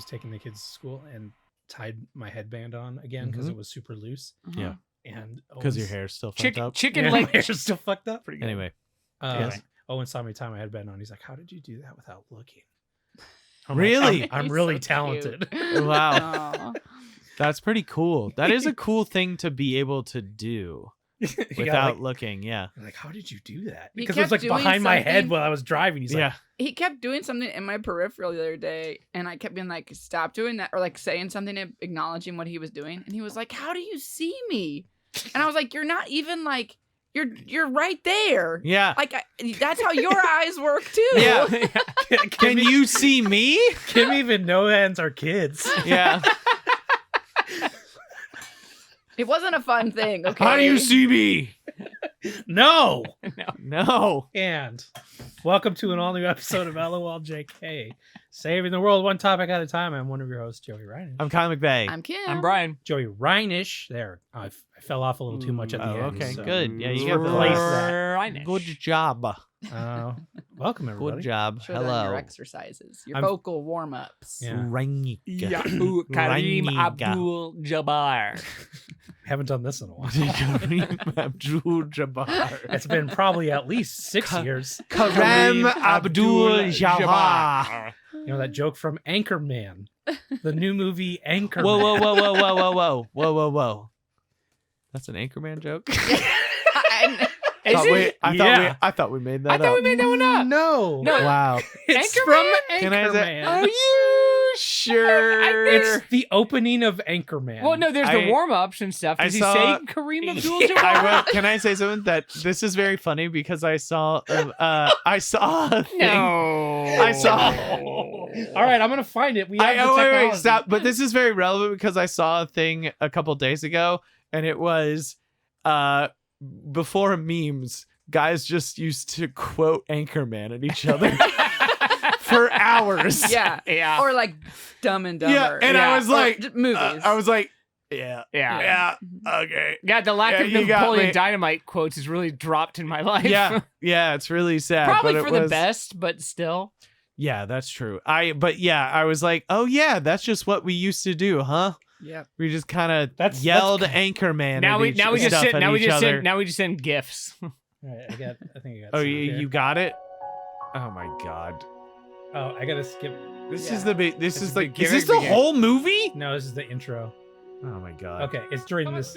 taking the kids to school and tied my headband on again because it was super loose. Yeah. And Because your hair's still fucked up. Chicken my leg. hair's still fucked up. Anyway. Owen saw me tie my headband on. He's like, "How did you do that without looking?" Really? I'm He's really so talented. Wow. Aw. That's pretty cool. That is a cool thing to be able to do without looking. Yeah. Like, how did you do that? He Because it was like kept doing behind my head something- while I was driving. He's Yeah. He kept doing something in my peripheral the other day, and I kept being like, "Stop doing that," or like saying something, acknowledging what he was doing, and he was like, "How do you see me?" And I was like, "You're not even like you're right there. Yeah. Like that's how your eyes work too." Yeah. like, Can you see me? Kim even knows our kids. Yeah. It wasn't a fun thing. Okay. How do you see me? No. No. And welcome to an all-new episode of LOLJK, saving the world one topic at a time. I'm one of your hosts, Joey Reinish. I'm Kyle McVeigh. I'm Kim. I'm Brian. Joey Reinish. There, I fell off a little too much at the end. Okay, so- good. Yeah, you got the Replace last. that. Good job. Welcome everybody. Good job. Show them Hello. your exercises, your I'm- vocal warm-ups. Yeah. Reinika. Yahoo Kareem Reiniga. Abdul-Jabbar. Haven't done this in a while. Kareem Abdul-Jabbar. It's been probably at least 6 years. Kareem Abdul-Jabbar. You know that joke from Anchorman, the new movie Anchorman. Whoa, whoa, whoa, whoa, whoa, whoa, whoa, whoa, whoa, whoa. That's an Anchorman joke? Is it? I thought we made that I up. thought we made that one up. No, No. Wow. it's Anchorman? from Can I say? Anchorman. Are you sure? It's the opening of Anchorman. Well, no, there's I- the warm-ups and stuff. I Does he saw- say Kareem Abdul-Jabbar? I will, can I say something? That this is very funny because I saw a thing. No. I saw. All right, I'm gonna find it. We have the wait, technology. stop. But this is very relevant because I saw a thing a couple days ago, and it was before memes. Guys just used to quote Anchorman at each other for hours. Yeah. Yeah. Or like Dumb and Dumber. Yeah, and I was Or like, just movies. I was like, yeah, Yeah. okay. Yeah, the lack Yeah, of you got Napoleon me. Dynamite quotes has really dropped in my life. Yeah, it's really sad. Probably but it for the was- best, but still. Yeah, that's true. I was like, oh yeah, that's just what we used to do, huh? Yep. We just kind of That's yelled kind- Anchorman. Now at we each- just stuff send at now we each just other. send now we just send gifs. All right, I think I got. Oh, some you here. you got it. Oh my god. Oh, I gotta skip. This Yeah. is the big. This is the like. Is beginning- this the beginning. whole movie? No, this is the intro. Oh my god. Okay, it's during this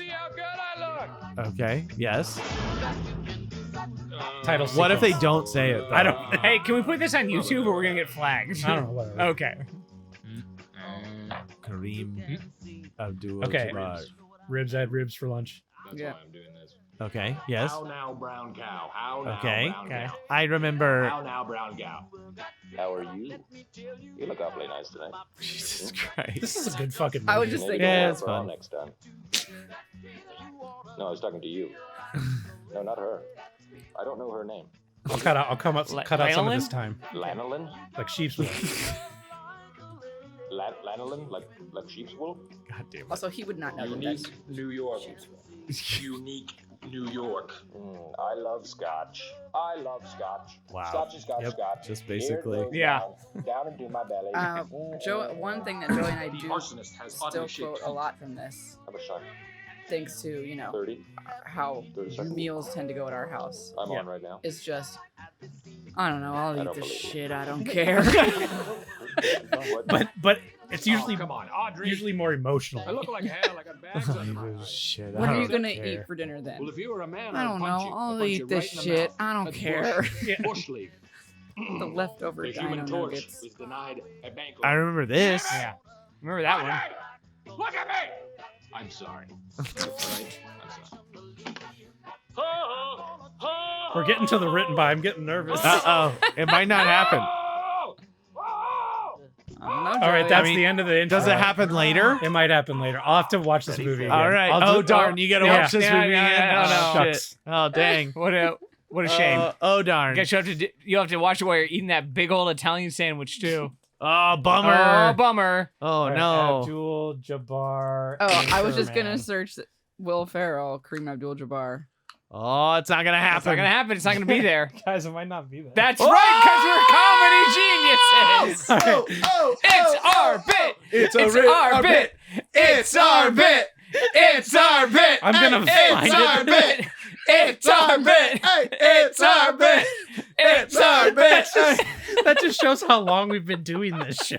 Okay. Yes. title. What if they sequence. don't say it? Though? I don't. Hey, can we put this on YouTube or we're gonna get flagged? I don't know. Whatever. Okay. Kareem Abdul. Okay. Ribs. I had ribs for lunch. Yeah. Okay. Yes. How now, brown cow? How now, Okay. brown Okay. cow? I remember. How now, brown cow? How are you? You look awfully nice tonight. Jesus Christ. This is a good fucking movie. I was just Maybe thinking. Yeah, go it's for all fun. next time. No, I was talking to you. No, not her. I don't know her name. I'll cut out. I'll cut out some of this Lanolin? time, Lanolin? like sheep's wool. Lanolin? Like sheep's wool? God damn it. Also, he would not know that that's Unique New York. Unique New York. I love scotch. I love scotch. Wow. Scotchy, scotch, Yep. scotch. Just Here it basically. goes Yeah. Down into my belly. Joe. One thing that Joey and I The do arsonist has still oddly shaped quote a lot from this, How much time? thanks to 30? how 30 seconds. meals tend to go at our house. I'm on right now. It's just, I don't know. I'll I eat don't this believe it. shit. I don't care. What? But it's usually Come on, Audrey. usually more emotional. I look like hell. I got bags under my eyes. Shit. What I are you don't gonna care. eat for dinner then? Well, if you were a man, I I'd don't punch know. you. I'll I'd punch eat you this right in the shit. mouth. I don't That's care. Yeah. Bush League. The leftover The dino Human Torch nuggets. was denied a banquet. I remember this. Yeah. Remember that one? Audrey! Look at me! I'm sorry. All right? I'm sorry. We're getting to the written by. I'm getting nervous. Oh, it might not happen. Oh! Oh! I don't know, All right, Joey. that's I mean, the end of the intro. Does it happen later? It might happen later. I'll have to watch this movie again. All right. I'll Oh do- darn! You gotta yeah. watch this Yeah, movie yeah, again. yeah, Oh no. shit! Shucks. Oh dang! What a shame. Oh darn! Guess you have to watch it while you're eating that big old Italian sandwich too. Oh bummer! Oh, bummer. Oh All right, no! Abdul Jabbar. Oh, I was just gonna Anchorman. search Will Ferrell, Kareem Abdul-Jabbar. Oh, it's not gonna happen. It's not gonna happen. It's not gonna be there. Guys, it might not be there. That's right, because we're comedy geniuses. It's our bit. It's It's our bit. It's our bit. It's our bit. I'm gonna find It's our it. bit. It's our bit. It's our bit. It's our bit. That just shows how long we've been doing this show.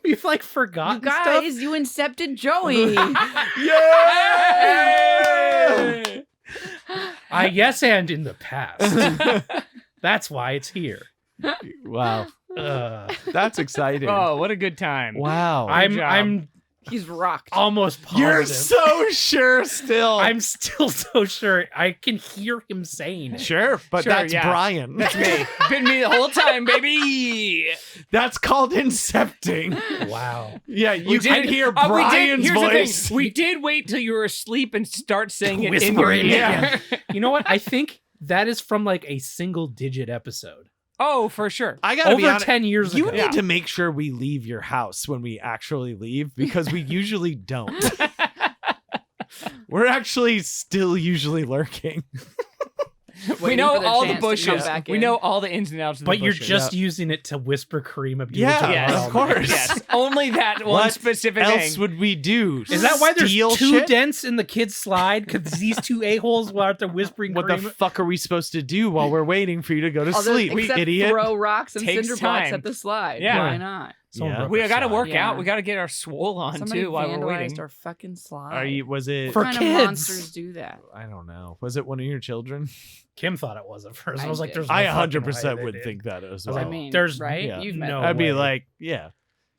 We've like forgotten You guys, stuff. you incepted Joey. Yeah! I yes and in the past. That's why it's here. Wow, that's exciting. Oh, what a good time. Wow. I'm He's rocked. almost positive. You're so sure still. I'm still so sure. I can hear him saying it. sure, but Sure, that's yeah. Brian. That's me. Been me the whole time, baby. That's called incepting. Wow. Yeah, you can hear we did- Brian's here's the voice. thing. We did wait till you were asleep and start saying it in Whispering your it, ear. You know what? I think that is from like a single digit episode. Oh, for sure. I gotta be Over honest. 10 years You ago. need to make sure we leave your house when we actually leave because we usually don't. We're actually still usually lurking. We Waiting know for their all the chance to come bushes. back We in. know all the ins and outs of the But you're bushes. just using it to whisper Kareem Abdul-Jabbar. Yeah, Yes, of course. Yes, only that one What specific else thing. would we do? Is that why there's Steal two shit? dents in the kid's slide? Because these two a-holes were out there whispering What the Kareem. fuck are we supposed to do while we're waiting for you to go to Although, sleep, except idiot? throw rocks and Takes cinder blocks time. at the slide. Yeah. Why not? Someone Yeah. broke We her got to slide. work Yeah. out. We got to get our swole on Somebody too while we're vandalized waiting. our fucking slide. Are you? Was it? For what kind kids. of monsters do that? I don't know. Was it one of your children? Kim thought it was at first. I I was like, did. "There's no I fucking 100% way would they did. think that as I was well. like, I mean, there's- right? yeah. You've no met. I'd be way. like, yeah.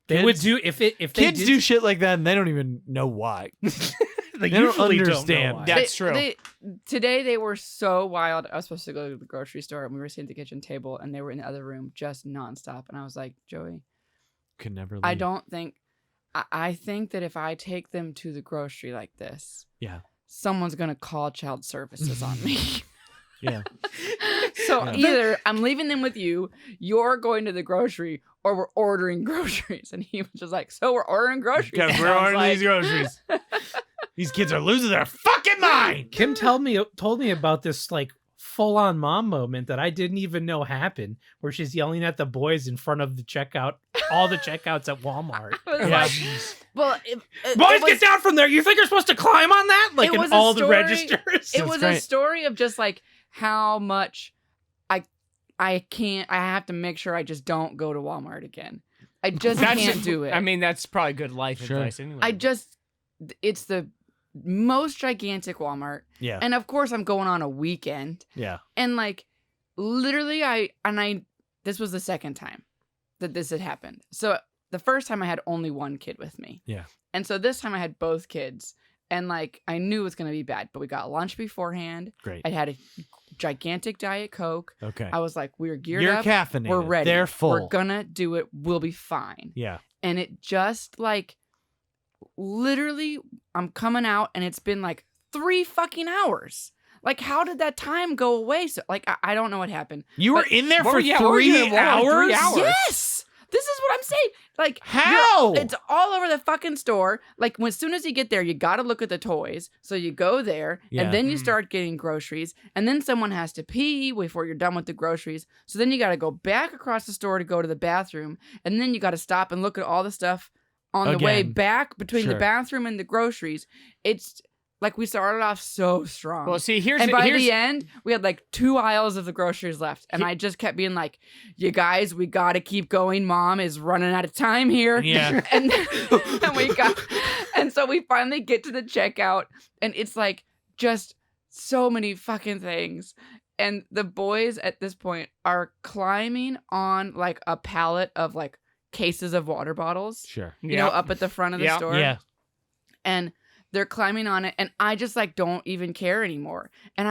They would Kids- do if they Kids did, do shit like that and they don't even know why. They don't usually understand. Don't know why. Yeah. That's true. Today they were so wild. I was supposed to go to the grocery store and we were sitting at the kitchen table and they were in the other room just nonstop. And I was like, Joey, Could never leave. I don't think. I think that if I take them to the grocery like this, Yeah. someone's gonna call child services on me. Yeah. So Yeah. either I'm leaving them with you, you're going to the grocery, or we're ordering groceries. And he was just like, so we're ordering groceries. Because And we're I was ordering like, these groceries. These kids are losing their fucking mind. Kim told me about this like full-on mom moment that I didn't even know happened, where she's yelling at the boys in front of the checkout, all the checkouts at Walmart. I was Yeah. like, well, Boys, get down from there! You think you're supposed to climb on that? Like It in was a all the story- registers. It That's was great. a story of just like how much I have to make sure I just don't go to Walmart again. I just can't do it. I mean, that's probably good life Sure. advice anyway. it's the most gigantic Walmart. Yeah. And of course I'm going on a weekend. Yeah. And like literally this was the second time that this had happened. So the first time I had only one kid with me. Yeah. And so this time I had both kids. And like I knew it was gonna be bad, but we got lunch beforehand. Great. I had a gigantic Diet Coke. Okay. I was like, we're geared You're up. caffeinated. We're ready. They're full. We're gonna do it. We'll be fine. Yeah. And it just like literally I'm coming out and it's been like 3 fucking hours. Like how did that time go away? So like I don't know what happened. You were But- in there What for were- yeah, what were you 3 in Walmart for 3 hours? hours? Yes. This is what I'm saying. Like How? it's all over the fucking store. Like as soon as you get there, you got to look at the toys. So you go there Yeah. and then you Mm. start getting groceries. And then someone has to pee before you're done with the groceries. So then you got to go back across the store to go to the bathroom. And then you got to stop and look at all the stuff on the way Again. back between Sure. the bathroom and the groceries. It's like we started off so strong. well, see, here's And by here's the end, we had like 2 aisles of the groceries left. And I just kept being like, you guys, we got to keep going. Mom is running out of time here. Yeah. and and so we finally get to the checkout and it's like just so many fucking things. And the boys at this point are climbing on like a pallet of like cases of water bottles, Sure. you know, up at the front of the Yeah. store. Yeah. And they're climbing on it and I just like don't even care anymore. And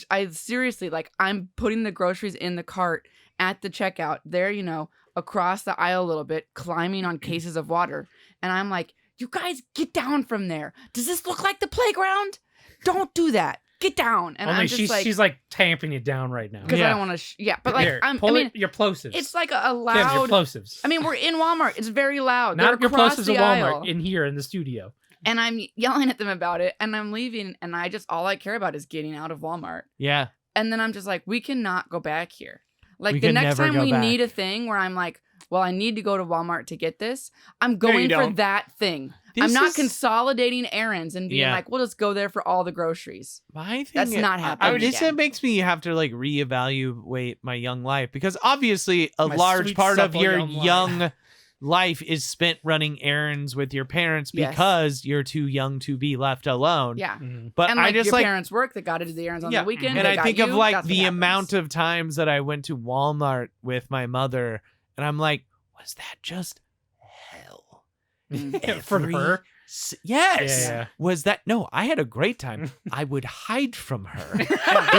I seriously like I'm putting the groceries in the cart at the checkout there, you know, across the aisle a little bit, climbing on cases of water. And I'm like, you guys get down from there. Does this look like the playground? Don't do that. get down. And Only I'm just like, she's like tamping you down right now. because I don't want to. But like, Here, I pull mean, your plosives. it's like a Tim's, your loud. plosives. I mean, we're in Walmart. It's very loud. not They're your across plosives the at Walmart. aisle. In here in the studio. And I'm yelling at them about it, and I'm leaving, and all I care about is getting out of Walmart. Yeah. And then I'm just like, we cannot go back here. Like We the can next never time go we back. need a thing where I'm like, well, I need to go to Walmart to get this. I'm you going for don't. that thing. This I'm not is- consolidating errands and being Yeah. like, we'll just go there for all the groceries. My thing That's not happening This again. makes me have to like reevaluate my young life because obviously a My large sweet, part of supple your young life. life is spent running errands with your parents Yes. because you're too young to be left alone. Yeah. But And I like just your like parents work, they got to do the errands on yeah, the weekend. and they I got think you, of like that's what the happens. amount of times that I went to Walmart with my mother, and I'm like, was that just hell? For Every her. Yes. Yeah. Was that no? I had a great time. I would hide from her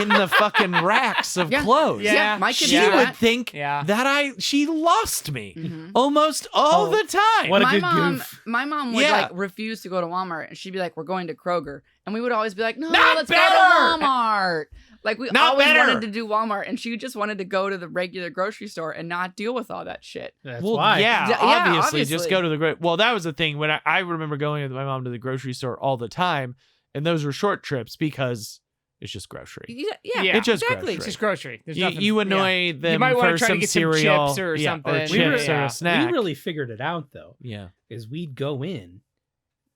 in the fucking racks of Yeah. clothes. Yeah, my kids She do would that. think Yeah. that she lost me Mhm. almost all Oh, the time. what a my good mom, goof. my mom would Yeah. like refuse to go to Walmart, and she'd be like, "We're going to Kroger," and we would always be like, "No, Not let's better! go to Walmart." Like we Not always better! wanted to do Walmart, and she just wanted to go to the regular grocery store and not deal with all that shit. That's Well, why. yeah, Yeah, obviously, just obviously. go to the well. That was the thing when I remember going with my mom to the grocery store all the time, and those were short trips because it's just grocery. Yeah, Yeah. It's just exactly. It's just grocery. There's You, nothing. you yeah. annoy them You might wanna for try to some get some cereal chips or yeah, something. or We chips really- or a snack. We really figured it out though. yeah. Is we'd go in,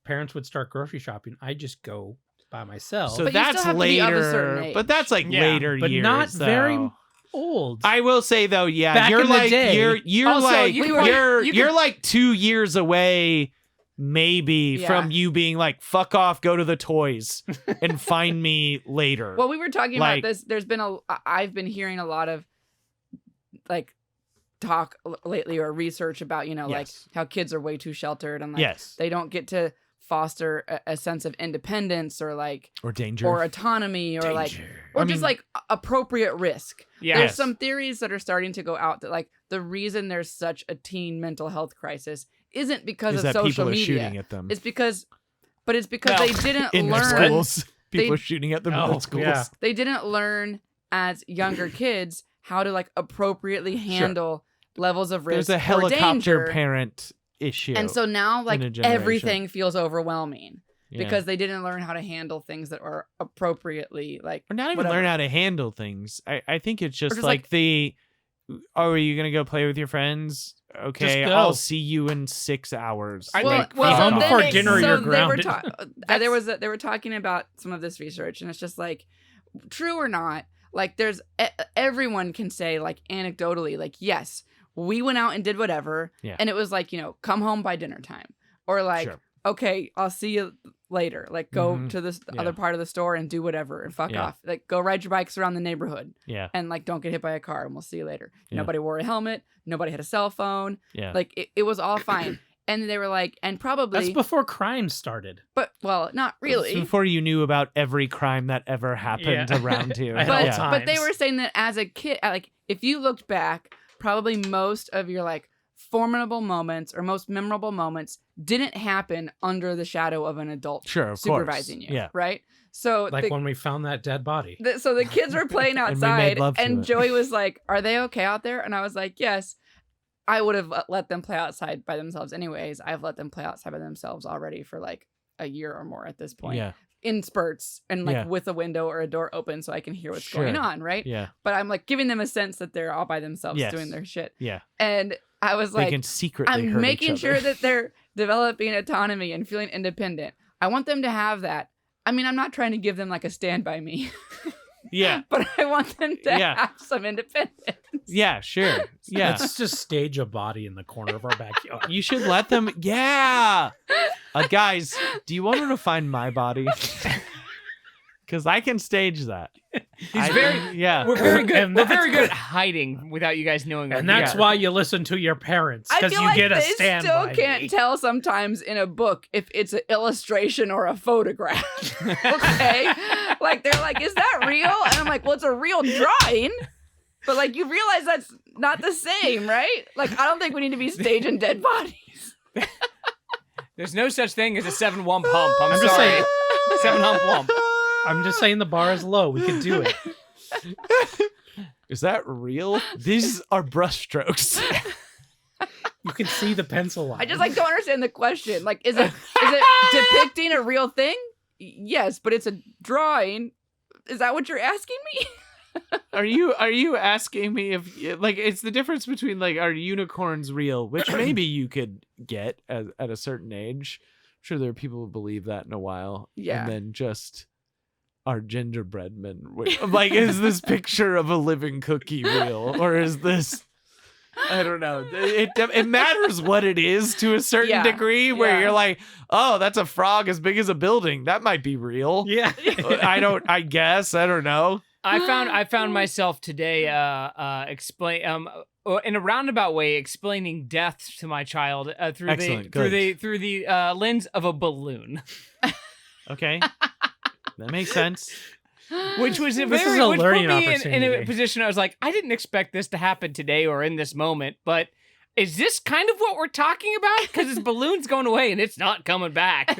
parents would start grocery shopping. I just go by myself. So But you still that's have to be of a certain later, age. but that's like Yeah, later but years, not very though. old. I will say though, yeah, Back you're in the like day- you're Also, like you you're could- you're like 2 years away, maybe Yeah. from you being like, "Fuck off, go to the toys and find me later." Well, we were talking Like- about this. There's been I've been hearing a lot of like talk lately or research about, like Yes. how kids are way too sheltered and like Yes, they don't get to foster a sense of independence or like or danger, or autonomy or like Danger. or I just mean- like appropriate risk. Yeah. There's some theories that are starting to go out that like the reason there's such a teen mental health crisis isn't because is of that social people are media. shooting at them It's because they Well, didn't in their learn schools. People they- are shooting at them in Oh, their schools. yeah. they didn't learn as younger kids how to like appropriately handle levels of risk There's a or helicopter danger. parent issue, And so now like a generation. everything feels overwhelming Yeah. because they didn't learn how to handle things that are appropriately like or not even whatever. learn how to handle things. I think it's just, just, like, like- the, oh, are you gonna go play with your friends? Okay, go. I'll see you in 6 hours. I well, think- well, home so before then- dinner, so you're they were grounded. they were talking about some of this research, and it's just like, true or not, like there's everyone can say like anecdotally, like yes, we went out and did whatever, Yeah. and it was like come home by dinner time, or like Sure. okay, I'll see you later, like go Mhm. to this Yeah. other part of the store and do whatever and fuck Yeah. off, like go ride your bikes around the neighborhood Yeah, and like don't get hit by a car, and we'll see you later. Yeah. Nobody wore a helmet, nobody had a cell phone, yeah. like it was all fine. And they were like, and probably, That's before crime started. but well, not It's really. before you knew about every crime that ever happened Yeah. around you. At all but yeah. times. but they were saying that as a kid, like if you looked back, probably most of your like formidable moments or most memorable moments didn't happen under the shadow of an adult Sure, of course. supervising you. Yeah. Right. So Like when we found that dead body. so the kids were playing And we made outside, love to and it. Joey was like, "Are they okay out there?" And I was like, "Yes." I would have let them play outside by themselves anyways. I've let them play outside by themselves already for like a year or more at this point. Yeah, In spurts and like Yeah. with a window or a door open so I can hear what's Sure. going on, right? yeah, But I'm like giving them a sense that they're all by themselves Yes. doing their shit. yeah. And I was They like, can secretly I'm hurt making each other. sure that they're developing autonomy and feeling independent. I want them to have that. I mean, I'm not trying to give them like a stand by me, Yeah, but I want them to Yeah. have some independence. yeah, sure. Yeah. Let's just stage a body in the corner of our backyard. You should let them. Yeah. Guys, do you want her to find my body? Because I can stage that. He's very. Yeah. We're very good. And We're very that's- good at hiding without you guys knowing. And we're that's here. why you listen to your parents, I because feel you like get a they stand still by can't me. tell sometimes in a book if it's an illustration or a photograph. Okay? Like, they're like, is that real? And I'm like, well, it's a real drawing. But, like, you realize that's not the same, right? Like, I don't think we need to be staging dead bodies. There's no such thing as a 7-1 hump. I'm I'm just sorry. saying. 7 hump wump. I'm just saying the bar is low. We could do it. Is that real? These are brushstrokes. You can see the pencil line. I just don't understand the question. Like, is it depicting a real thing? Yes, but it's a drawing. Is that what you're asking me? Are you asking me if it's the difference between are unicorns real, which maybe you could get at a certain age. I'm sure there are people who believe that in a while. Yeah. And then just are gingerbread men. Is this picture of a living cookie real, or is this? I don't know. It matters what it is to a certain degree, where you're like, oh, that's a frog as big as a building. That might be real. Yeah. I guess. I don't know. I found myself today in a roundabout way explaining death to my child through the lens of a balloon. Okay. That makes sense. Which was This is a learning put me in a opportunity. position I was like, I didn't expect this to happen today or in this moment, but is this kind of what we're talking about? Because this balloon's going away and it's not coming back.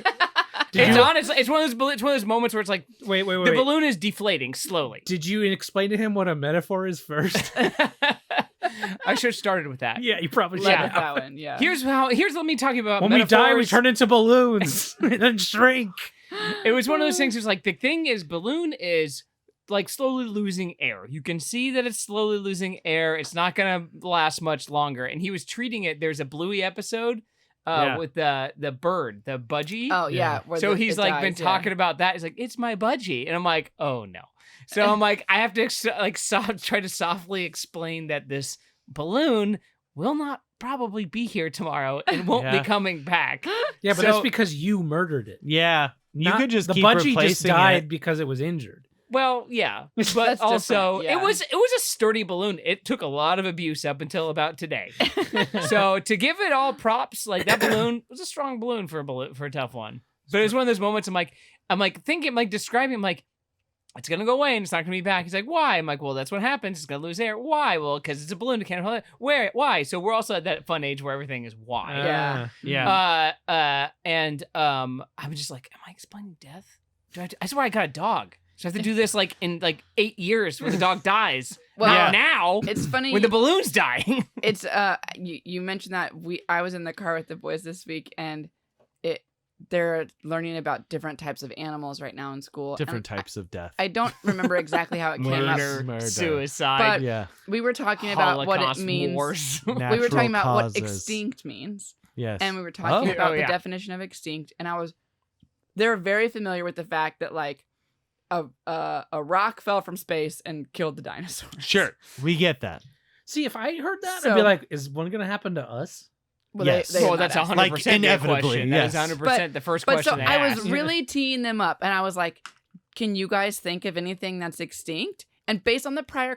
It's one of those moments where it's like, Wait. the balloon is deflating slowly. Did you explain to him what a metaphor is first? I should have started with that. Yeah, you probably should. Yeah. That one, yeah. Here's let me talk about When we die, we metaphors. turn into balloons and then shrink. It was one of those things. It was like, the thing is, balloon is slowly losing air. You can see that it's slowly losing air. It's not gonna last much longer. And he was treating it. There's a Bluey episode with the bird, the budgie. Oh yeah. where So it he's dies, been talking about that. He's like, it's my budgie, and I'm like, oh no. So I'm like, I have to try to softly explain that this balloon will not probably be here tomorrow and won't be coming back. Yeah, but that's because you murdered it. Yeah. You could just the keep budgie replacing just died it. because it was injured. Well, yeah, but That's also different, yeah. it was a sturdy balloon. It took a lot of abuse up until about today. So to give it all props, that balloon was a strong balloon for a tough one. But it was one of those moments. I'm describing. It's gonna go away and it's not gonna be back. He's like, why? I'm like, well, that's what happens. It's gonna lose air. Why? Well, because it's a balloon. It can't hold it. Where? Why? So we're also at that fun age where everything is why. Yeah. And I'm just like, am I explaining death? I swear I got a dog. So I have to do this in 8 years when the dog dies. Well, now It's funny. when the balloon's dying. It's you mentioned that I was in the car with the boys this week, and they're learning about different types of animals right now in school. Different types of death. I don't remember exactly how it came up. Murder. Suicide. Yeah. We were talking about what it Holocaust means. wars. We were talking about Natural what causes. extinct means, Yes. and we were talking Oh. about Oh, the yeah. definition of extinct. And they're very familiar with the fact that a rock fell from space and killed the dinosaurs. Sure. We get that. See, if I heard that, I'd So- be like, is one going to happen to us? Well, Yes. they have Well, not that's asked. 100% inevitably, the question. yes. That is 100% the first But question so they I was asked. really teeing them up, and I was like, "Can you guys think of anything that's extinct?" And based on the prior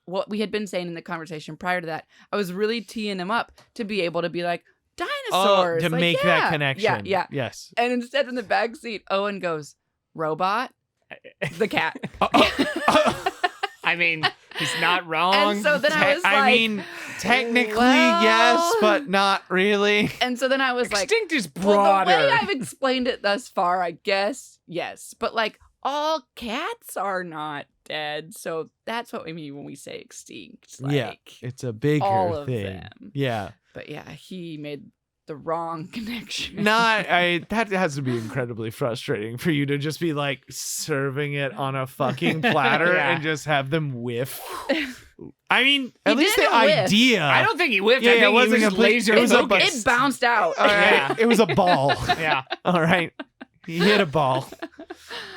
what we had been saying in the conversation prior to that, I was really teeing them up to be able to be like dinosaurs, to like, make yeah. that connection. Yeah. Yes. And instead, in the back seat, Owen goes, "Robot, the cat." I mean, he's not wrong. And so then I was like, I mean, technically, well- yes, but not really. and so then I was like, extinct is well, the broader. way I've explained it thus far, I guess, yes. But all cats are not dead. So that's what we mean when we say extinct. Yeah. It's a bigger all of thing. them. Yeah. But yeah, he made the wrong connection. That has to be incredibly frustrating for you to just be serving it on a fucking platter Yeah. and just have them whiff. I mean, at He least the didn't whiff. idea. I don't think he whiffed. Yeah, I it think he wasn't was just complete- laser it was a focused. It bounced out. All right. Yeah. It was a ball. Yeah. All right. He hit a ball.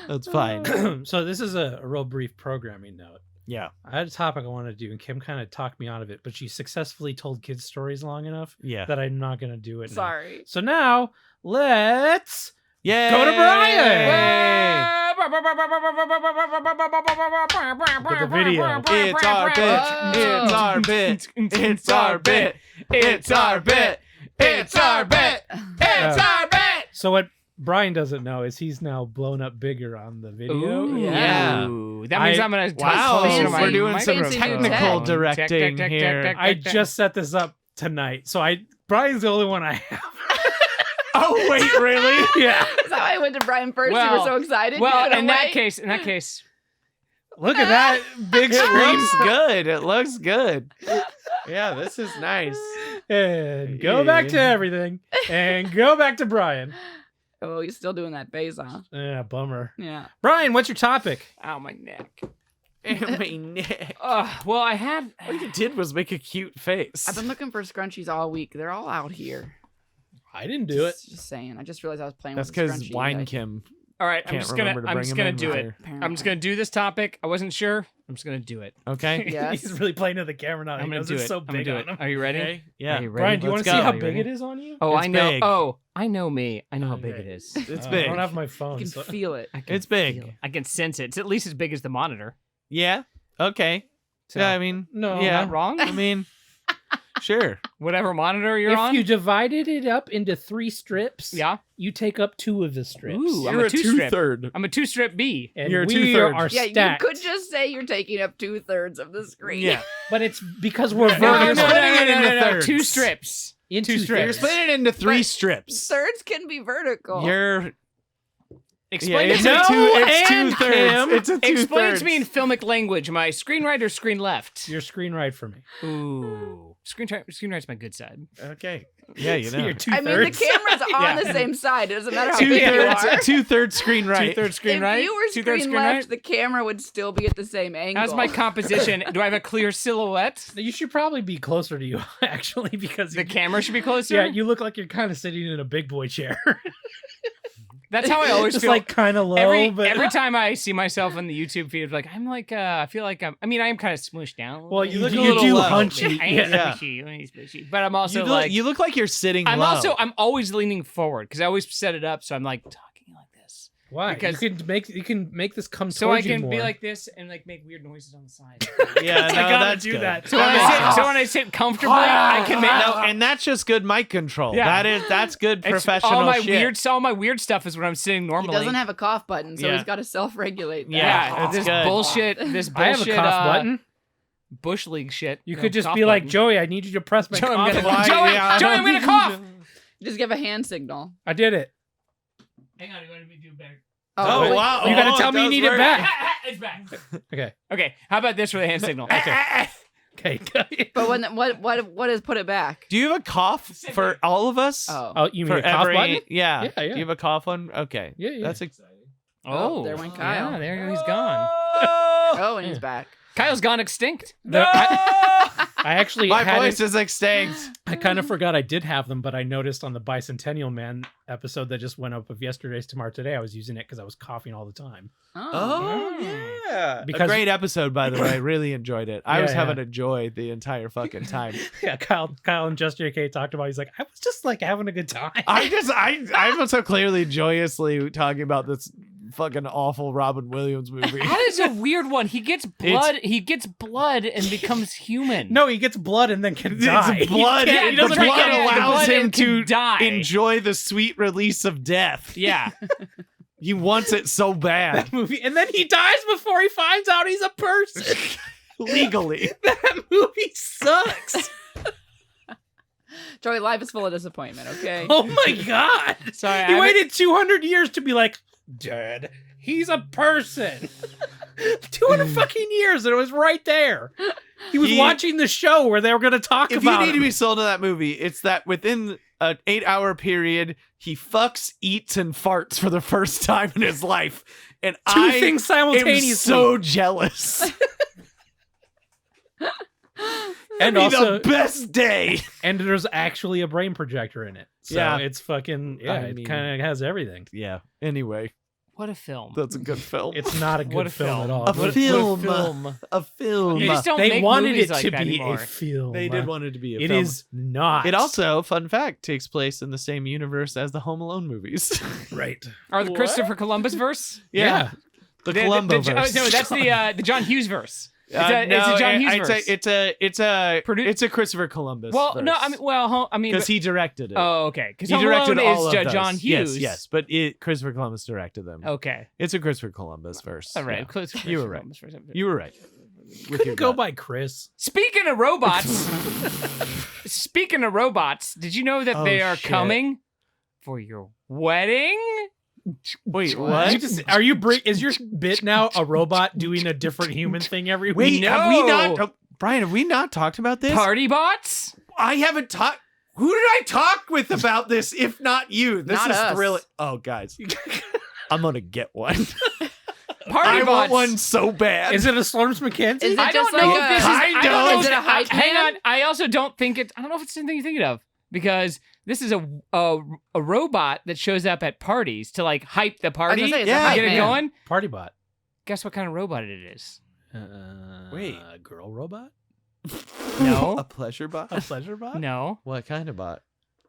That's fine. So this is a real brief programming note. Yeah. I had a topic I wanted to do, and Kim kind of talked me out of it, but she successfully told kids stories long enough Yeah. that I'm not going to do it now. Sorry. So now, let's Yeah. go to Brian. Look at the video. It's our bit. Oh. It's our bit. It's our bit. It's our bit. It's our bit. It's our bit. So what Brian doesn't know is he's now blown up bigger on the video. Ooh. Yeah. That means I'm gonna Wow. closer to Fancy- We're doing some fancy new technical tech. directing here. I just set this up tonight, so Brian's the only one I have. Oh wait, really? Yeah. Is that why I went to Brian first? You Well- were so excited. Well, You couldn't in that wait? case, Look at that big It screen. looks good. It looks good. Yeah, this is nice. And go back to everything. And go back to Brian. Oh, he's still doing that face, huh? Yeah, bummer. Yeah. Brian, what's your topic? ow, my neck. My neck. Well, I had. All you did was make a cute face. I've been looking for scrunchies all week. They're all out here. I didn't do it. Just saying. I just realized I was playing That's with a because scrunchie. Wine like, Kim All right, I'm can't just gonna remember to bring him in do it. here. apparently. I'm just gonna do this topic. I wasn't sure. I'm just gonna do it. Okay. Yes. He's really playing to the camera now. I'm He gonna knows do it's it. so I'm gonna big do on it. him. Are you ready? Okay. Yeah. Are you ready? Brian, do you want Let's to see go. how Are you big ready? it is on you? Oh, It's I know. big. Oh, I know me. I know how big Okay. it is. It's I big. don't have my You phone. can So. feel it. I can It's big. feel it. I can sense it. It's at least as big as the monitor. Yeah. Okay. So, Yeah. I mean. No, Yeah. not wrong. I mean. Sure. Whatever monitor you're If on. you divided it up into 3 strips, Yeah. you take up 2 of the strips. Ooh, I'm You're a a two-strip. 2/3. I'm a 2-strip B. And You're a we 2/3. are Yeah, stacked. you could just say you're taking up 2/3 of the screen. Yeah. But it's because we're No, vertical. you're splitting it into thirds. 2 strips. in two 2 strips. You're strips. splitting it into 3 But strips. Thirds can be vertical. You're. Explain yeah, it it's to a No, two. It's and 2/3. Kim. It's a 2/3. Explain it to me in filmic language. Am I screen right or screen left? Your screen right for me. Ooh. Screen right's my good side. Okay. Yeah, you So know. you're 2/3. I mean, the camera's on Yeah. the same side. It doesn't matter how big you 2/3. are. 2/3 screen right. 2/3 screen If right. you were 2/3 screen left, the camera would still be at the same angle. How's my composition? Do I have a clear silhouette? You should probably be closer to you, actually, because The you, camera should be closer. yeah, you look like you're kind of sitting in a big boy chair. That's how I always Just feel. like kind of low, but every time I see myself in the YouTube feed, like I'm like I feel like I am kind of smooshed down. well, you, look a you little do low. hunchy. I Yeah. am squishy, but I'm also like you look like you're sitting I'm low. I'm always leaning forward because I always set it up so I'm like talking like this, Why? Because- you can make this come so I towards you can be more. like this and like make weird noises on the side. Yeah, no, I gotta that's do good. that. So when I sit comfortably, I can make No, and that's just good mic control. Yeah. That's good it's professional all my shit. all my weird stuff is when I'm sitting He normally. doesn't have a cough button, so Yeah. he's got to self-regulate. That. Yeah, yeah, that's this good. bullshit. I have a cough button. Bush League shit. You No, could just cough be like, button. Joey, I need you to press my Joey, I'm cough gonna- button. Joey, Yeah. Joey, I'm gonna cough. Just give a hand signal. I did it. Hang on, you want me to do better? Oh, wait. wow. You gotta Oh, tell me you does need it work. back. It's back. Okay. Okay, how about this for the hand signal? Okay. But what is put it back? Do you have a cough for all of us? Oh, Oh, you mean For a cough every, button? yeah. Yeah, yeah. Do you have a cough one? Okay. Yeah, yeah. That's exciting. Oh, there went Kyle. Yeah, there you go. He's gone. oh, and he's back. Kyle's gone extinct. I actually My had voice is extinct. I kind of forgot I did have them, but I noticed on the Bicentennial Man episode that just went up of yesterday's Tomorrow Today, I was using it because I was coughing all the time. Oh. yeah. Because- a great episode, by the way. I really enjoyed it. I Yeah, was yeah. having a joy the entire fucking time. Yeah, Kyle and Just JK talked about. He's like, I was just like having a good time. I'm so clearly joyously talking about this fucking awful Robin Williams movie. That is a weird one. He gets blood. He gets blood and becomes human. No, he gets blood and then can die. It's blood. He can't- the doesn't blood get it. The allows blood him can to die. enjoy the sweet release of death. Yeah. He wants it so bad. That movie, and then he dies before he finds out he's a person. Legally. That movie sucks. Joey, life is full of disappointment. Okay. Oh my god! Sorry, He I waited 200 years to be like, Dad, he's a person. 200 fucking years, and it was right there. He was watching the show where they were going to talk If you about need it. to be sold to that movie, it's that within an 8-hour period, he fucks, eats, and farts for the first time in his life. And Two I things am simultaneously. so jealous. and Be also, the best day. and there's actually a brain projector in it. So Yeah. it's fucking, I it mean- kind of has everything. Yeah. Anyway, What a film. that's a good film. It's not a What good a film film. at all. A What film. What a film. a film. You just don't They make wanted movies it like to that be anymore. a film. They did want it to be a It film. is not. It also, fun fact, takes place in the same universe as the Home Alone movies. right. Or the Christopher Columbus verse? Yeah. The Columbo verse. no, that's the John Hughes verse. It's No, a John Hughes I'd verse. say it's a Christopher Columbus. well, verse. no, I mean, because he directed it. oh, okay, because he directed all is of those. John Hughes. Yes, but Christopher Columbus directed them. Okay, It's a Christopher Columbus verse. all right. Yeah. Christopher You were right. Columbus verse. You were right. With your Go gut. by Chris. Speaking of robots, did you know that they Oh, are shit. coming for your wedding. Wait, What? what? Are you is your bit now a robot doing a different human thing every Wait, week? have we No. not? Brian, have we not talked about this? Party bots? I haven't talked. Who did I talk with about this? If not you, this Not is us. thrilling. Oh, guys, I'm gonna get one. Party I bots. want one so bad. Is it a Slurms McKenzie? Is it I don't just know like if a- this is. Kind I don't know of. Is it a hype Hang man? on. I also don't think it. I don't know if it's the thing you're thinking of because this is a robot that shows up at parties to like hype the I was party. gonna say, it's Yeah. a hype Get it man. going. Party bot. Guess what kind of robot it is? Wait. Girl robot? No. A pleasure bot? A pleasure bot? No, What kind of bot?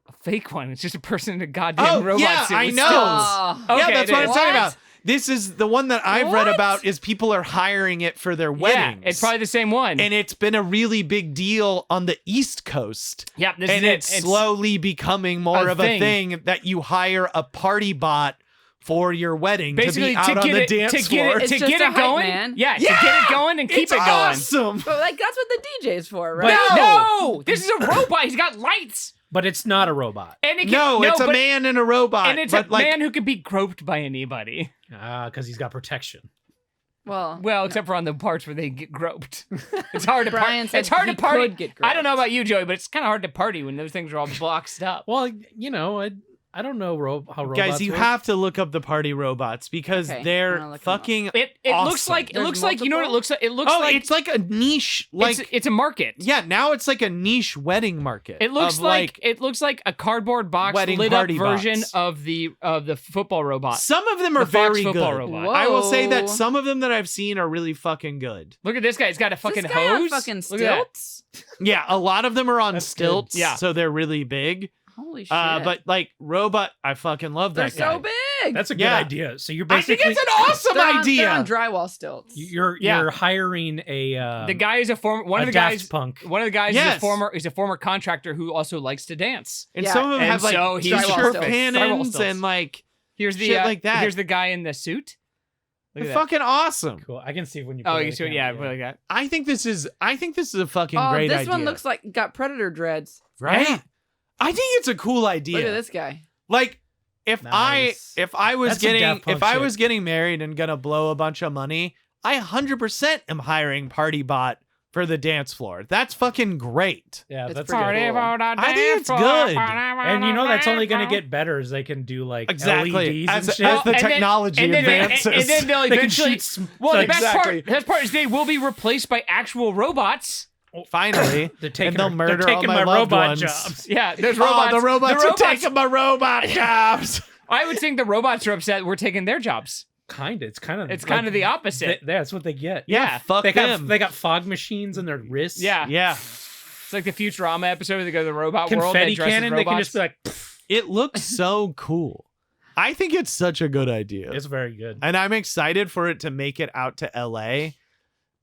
a fake one. It's just a person in a goddamn robot yeah, suit. I with know. stilts. Oh. Okay, yeah, that's it what I'm is. talking What? about. This is the one that I've read What? about. Is people are hiring it for their weddings. Yeah, it's probably the same one. and it's been a really big deal on the East Coast. Yep, this And is it's slowly becoming more a of thing. a thing that you hire a party bot for your wedding basically to be out on get the it dance to floor. get it It's to just get a it hype going. man. Yeah, to get it going and keep it's it going. awesome. But like that's what the DJ's for, right? But No! no, this is a robot. He's got lights, But it's not a robot. and it can, No, it's a but- man and a robot. and it's but a like, man who can be groped by anybody. Because he's got protection. Well, Well, except for on the parts where they get groped. It's hard to Brian said It's hard he to party. could get I don't know groped. about you, Joey, but it's kind of hard to party when those things are all boxed up. Well, I don't know how robots guys, you work. have to look up the party robots because Okay, I'm they're gonna look 'em up. fucking. It looks Awesome. like There's you know what it multiple? looks like. It looks Oh, like it's like a niche. Like it's a market. yeah, now it's like a niche wedding market. It looks of, like it looks like a cardboard box wedding lit up party version bots. of the football robot. some of them are the Fox very football good. robot. Whoa. I will say that some of them that I've seen are really fucking good. Look at this guy. He's got a Does fucking this guy have hose. fucking Look at that. stilts? Yeah, a lot of them are on That's good. stilts. Yeah. So they're really big. Holy shit! But like robot, I fucking love they're that guy. so big. That's a good Yeah. idea. So you're I think basically it's an awesome They're on idea. drywall stilts. you're hiring a The guy is a former one a of the Daft guys. Punk. One of the guys Yes. is a former contractor who also likes to dance. And Yeah. some of them And have like so he's t-shirt drywall stilts. Drywall cannons stilts. and like Here's the Shit like that. Here's the guy in the suit. Look they're at that. fucking awesome. Cool. I can see when you. Oh, put you it see, in, yeah, like that. I think this is a fucking Oh, great this idea. one looks like got predator dreads. right. Yeah. I think it's a cool idea. Look at this guy. Like if Nice. I was That's some getting Daft Punk if I shit. was getting married and gonna blow a bunch of money, I 100% am hiring Party Bot for the dance floor. That's fucking great. Yeah, It's that's pretty good. cool. I think it's good. And you know that's only going to get better as they can do like Exactly. LEDs As, and shit. as the And then- technology and then, advances. and then they'll They can eventually. shoot some- Well, the like, best exactly. part is they will be replaced by actual robots. Finally, they're taking and they'll they're murder taking all my my loved robot ones. jobs. Yeah, there's robots. Oh, the robots The are taking my robot jobs. I would think the robots are upset we're taking their jobs. Kind of. It's kind of. It's kind of the opposite. That's what they get. Yeah, fuck They them. got fog machines in their wrists. Yeah. Yeah, It's like the Futurama episode where they go to the robot world. Confetti They dress as cannon. They can robots. just be like, "Pfft." it looks so cool. I think it's such a good idea, It's very good. and I'm excited for it to make it out to LA.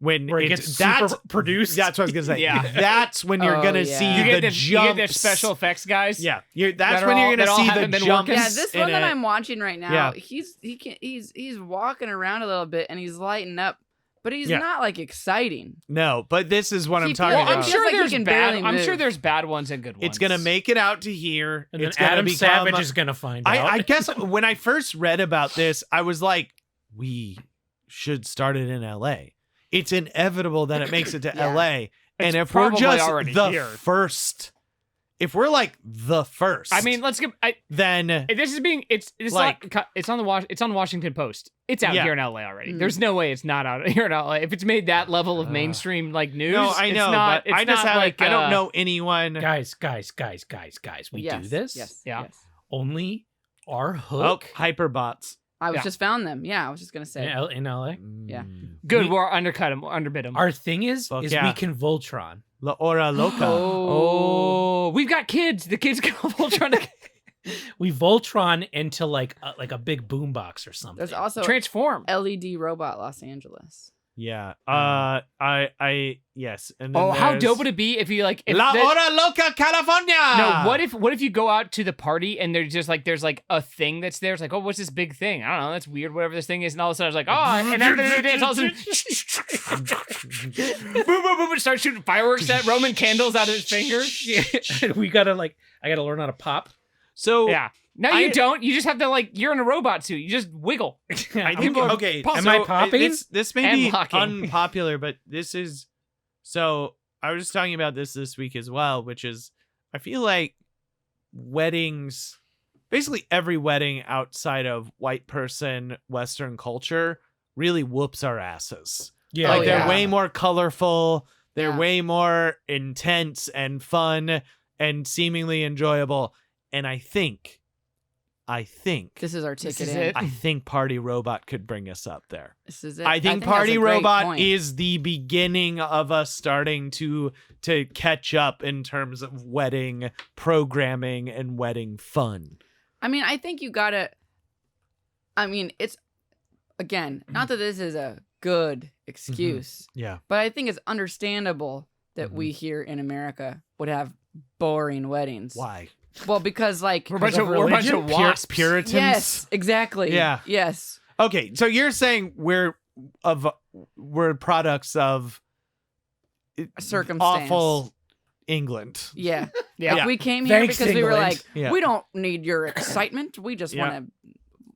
When Where it it's gets that's super produced. That's what I was gonna say. Yeah. That's when you're Oh, gonna yeah. see you get the the you get the jumps. special effects guys. Yeah, that's that are when all- you're that gonna all see haven't the been jumps. working. Yeah, this in one that it. I'm watching right now, Yeah. he's walking around a little bit and he's lighting up, but he's Yeah. not like exciting. No, but this is what I'm He talking feels- Well, I'm about. feels sure like he there's can bad. barely I'm sure move. there's bad ones and good ones. It's gonna make it out to here. And then it's gonna Adam become- Savage is gonna find out. I guess when I first read about this, I was like, we should start it in LA. It's inevitable that it makes it to Yeah. LA. It's And if we're probably just already the here. first, if we're like the first, I mean, let's get. then This is being. It's Like- not. It's on the It's on Washington Post. It's out Yeah. here in LA already. Mm. There's no way it's not out here in LA. If it's made that level of mainstream like news, no, I know, It's not, but I just not haven't. like I don't uh, know anyone. guys. We yes, do this. Yes. Yeah. Yes. Only our Oh, hook hyperbots. I was Yeah. just found them. Yeah, I was just gonna say. in LA. Yeah. Good. We- We're undercut him. Underbid him. Our thing is Fuck we yeah. can Voltron. La Hora Loca. Oh, we've got kids. The kids can Voltron. We Voltron into like a big boombox or something. There's also Transform. LED robot Los Angeles. Yeah. Yes. And then Oh, how there's dope would it be if you like if La the- Hora Loca, California. No, what if you go out to the party and there's just like there's like a thing that's there? It's like, oh, what's this big thing? I don't know, that's weird, whatever this thing is, and all of a sudden I was like, oh, and after they dance, all of a sudden boom, boom, boom, and start shooting fireworks at Roman candles out of his fingers. we gotta I gotta learn how to pop. So Yeah. No, you don't. You just have to you're in a robot suit. You just wiggle. I think okay. Am so I popping? This may And be locking. unpopular, but this is so. I was just talking about this week as well, which is I feel like weddings, basically every wedding outside of white person Western culture, really whoops our asses. Yeah, Like they're yeah. way more colorful. They're Yeah. way more intense and fun and seemingly enjoyable. And I think This is our This ticket is in. it. I think Party Robot could bring us up there. This is it. I think that's Party a great Robot point. is the beginning of us starting to catch up in terms of wedding programming and wedding fun. I mean, I think you gotta. I mean, it's again not that this is a good excuse, Yeah. but I think it's understandable that we here in America would have boring weddings. Why? Well, because like We're a bunch of wasps. Puritans. yes, exactly. Yeah. Yes. Okay, so you're saying we're products of Circumstance. awful England. Yeah. Yeah. Like, we came here Thanks, because we were England. like, Yeah. we don't need your excitement. We just Yeah. want to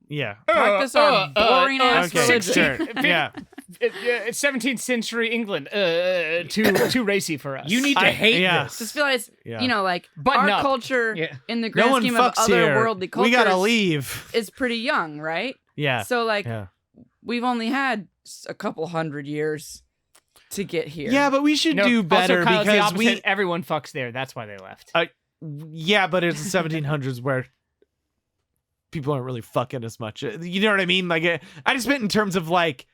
Yeah. practice our boring ass okay. religion. Sure. Yeah. It's 17th century England. Too racy for us. You need to hate yeah. this. Just feel like, Yeah. You know, like Button our up. culture Yeah. in the No grand one scheme of fucks other here. worldly cultures We gotta leave. is pretty young, right? Yeah. So like Yeah. we've only had a couple hundred years to get here. Yeah, but we should No, do better also, Kyle's the because opposite. Everyone fucks there. That's why they left. yeah, but it's the 1700s where people aren't really fucking as much. You know what I mean? Like, I just meant in terms of like,